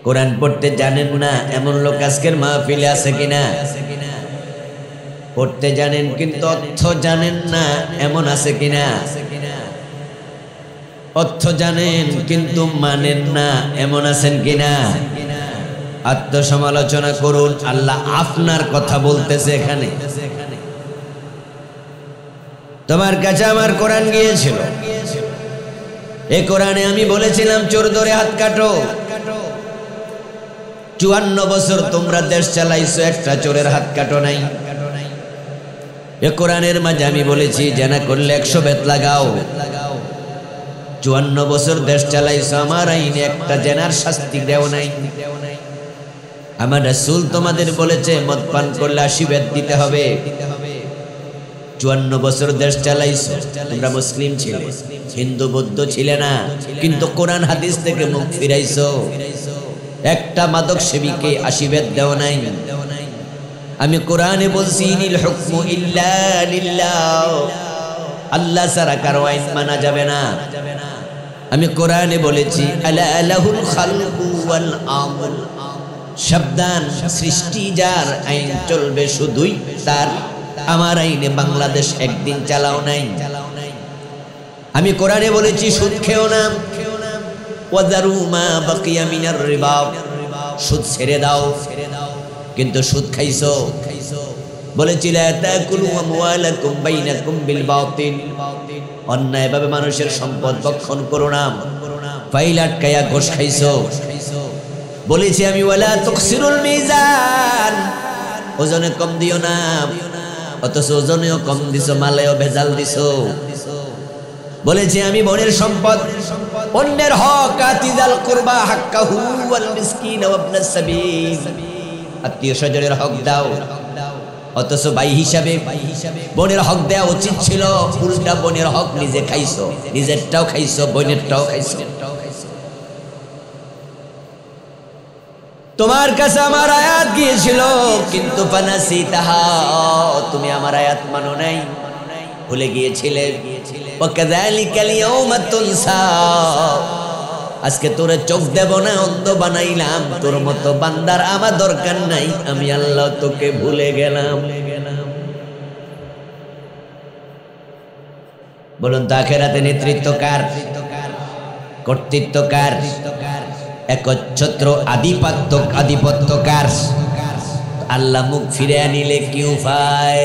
কোরআন পড়তে জানেন না এমন লোক আজকের মাহফিলে আছে কিনা? পড়তে জানেন কিন্তু অর্থ জানেন না এমন আছে কিনা? অর্থ জানেন কিন্তু মানেন না এমন আছেন কিনা? আত্মসমালোচনা করুন, আল্লাহ আপনার কথা বলতেছে এখানে। তোমার কাছে আমার কোরআন গিয়েছিল, এই কোরআনে আমি বলেছিলাম চোর ধরে হাত কাটো। 54 বছর তোমরা দেশ চালাইছো, একটা চোরের হাত কাটো নাই। এ কোরআনের মাঝে আমি বলেছি জেনা করলে 100 বেত লাগাও। 54 বছর দেশ চালাইছো, আমার আইনে একটা জেনার শাস্তি দেও নাই। আমার রাসূল তোমাদের বলেছে মদ পান করলে 80 বেত দিতে হবে। 54 বছর দেশ চালাইছো, তোমরা মুসলিম ছিলে, হিন্দু বৌদ্ধ ছিলে না, কিন্তু কোরআন হাদিস থেকে মুখ ফিরাইছো। একটা মাদক সেবীকে 80 বেত দেও নাই। আমি কোরআনে বলছি ইনিল হুকমু ইল্লা লিল্লাহ, আল্লাহ ছাড়া কারো আইন মানা যাবে না। আমি কোরআনে বলেছি আলা লাহুল খালকু ওয়াল আমর, সাবধান, সৃষ্টি যার, আইন চলবে শুধুই তার। আমার আইনে বাংলাদেশ একদিন চালাও নাই। আমি কোরআনে বলেছি সুদ খেও না, ওয়াজারু মা বাকিয়া মিনার রিবা, সুদ ছেড়ে দাও, কিন্তু সুদ খাইছো। বলেছি লা তাকুলু আমওয়ালাকুম বাইনাকুম বিল বাতিল, অন্যায়ভাবে মানুষের সম্পদ ভক্ষণ করো না। ফাইল আটকায়া ঘোষ খাইছো। বলেছি আমি ওয়ালা তুকসিরুল মিজান, ওজনে কম দিও না, অথচ ওজনেও কম দিছো, মালেও ভেজাল দিছো। বলেছি আমি বোনের সম্পদ, অন্যের হক, আতিজাল কুরবা হাক্কাহু ওয়াল মিসকিন ওয়া ইবনাস সাবিল, আত্মীয় স্বজনের হক দাও, অথচ ভাই হিসাবে বোনের হক দেওয়া উচিত ছিল, উল্টা বোনের হক নিজে খাইছো, নিজেরটাও খাইছো, বোনেরটাও খাইছো। তোমার কাছে আমার আয়াত গিয়েছিল কিন্তু ফানাসিতাহা, তুমি আমার আয়াত মানো নাই, ভুলে গিয়েছিলে। ওয়া কাযালিকাল ইয়াওমা তুনসা, আজকে তোরে চোখ দেব না, অন্ধ বানাইলাম। তোর মতো বান্দার আমার দরকার নাই, আমি আল্লাহ তোকে ভুলে গেলাম। বলুন তো আখিরাতে নেতৃত্ব কার? কর্তৃত্ব কার? একচ্ছত্র আধিপত্য কার? আল্লাহ মুখ ফিরে আনিলে কি উপায়?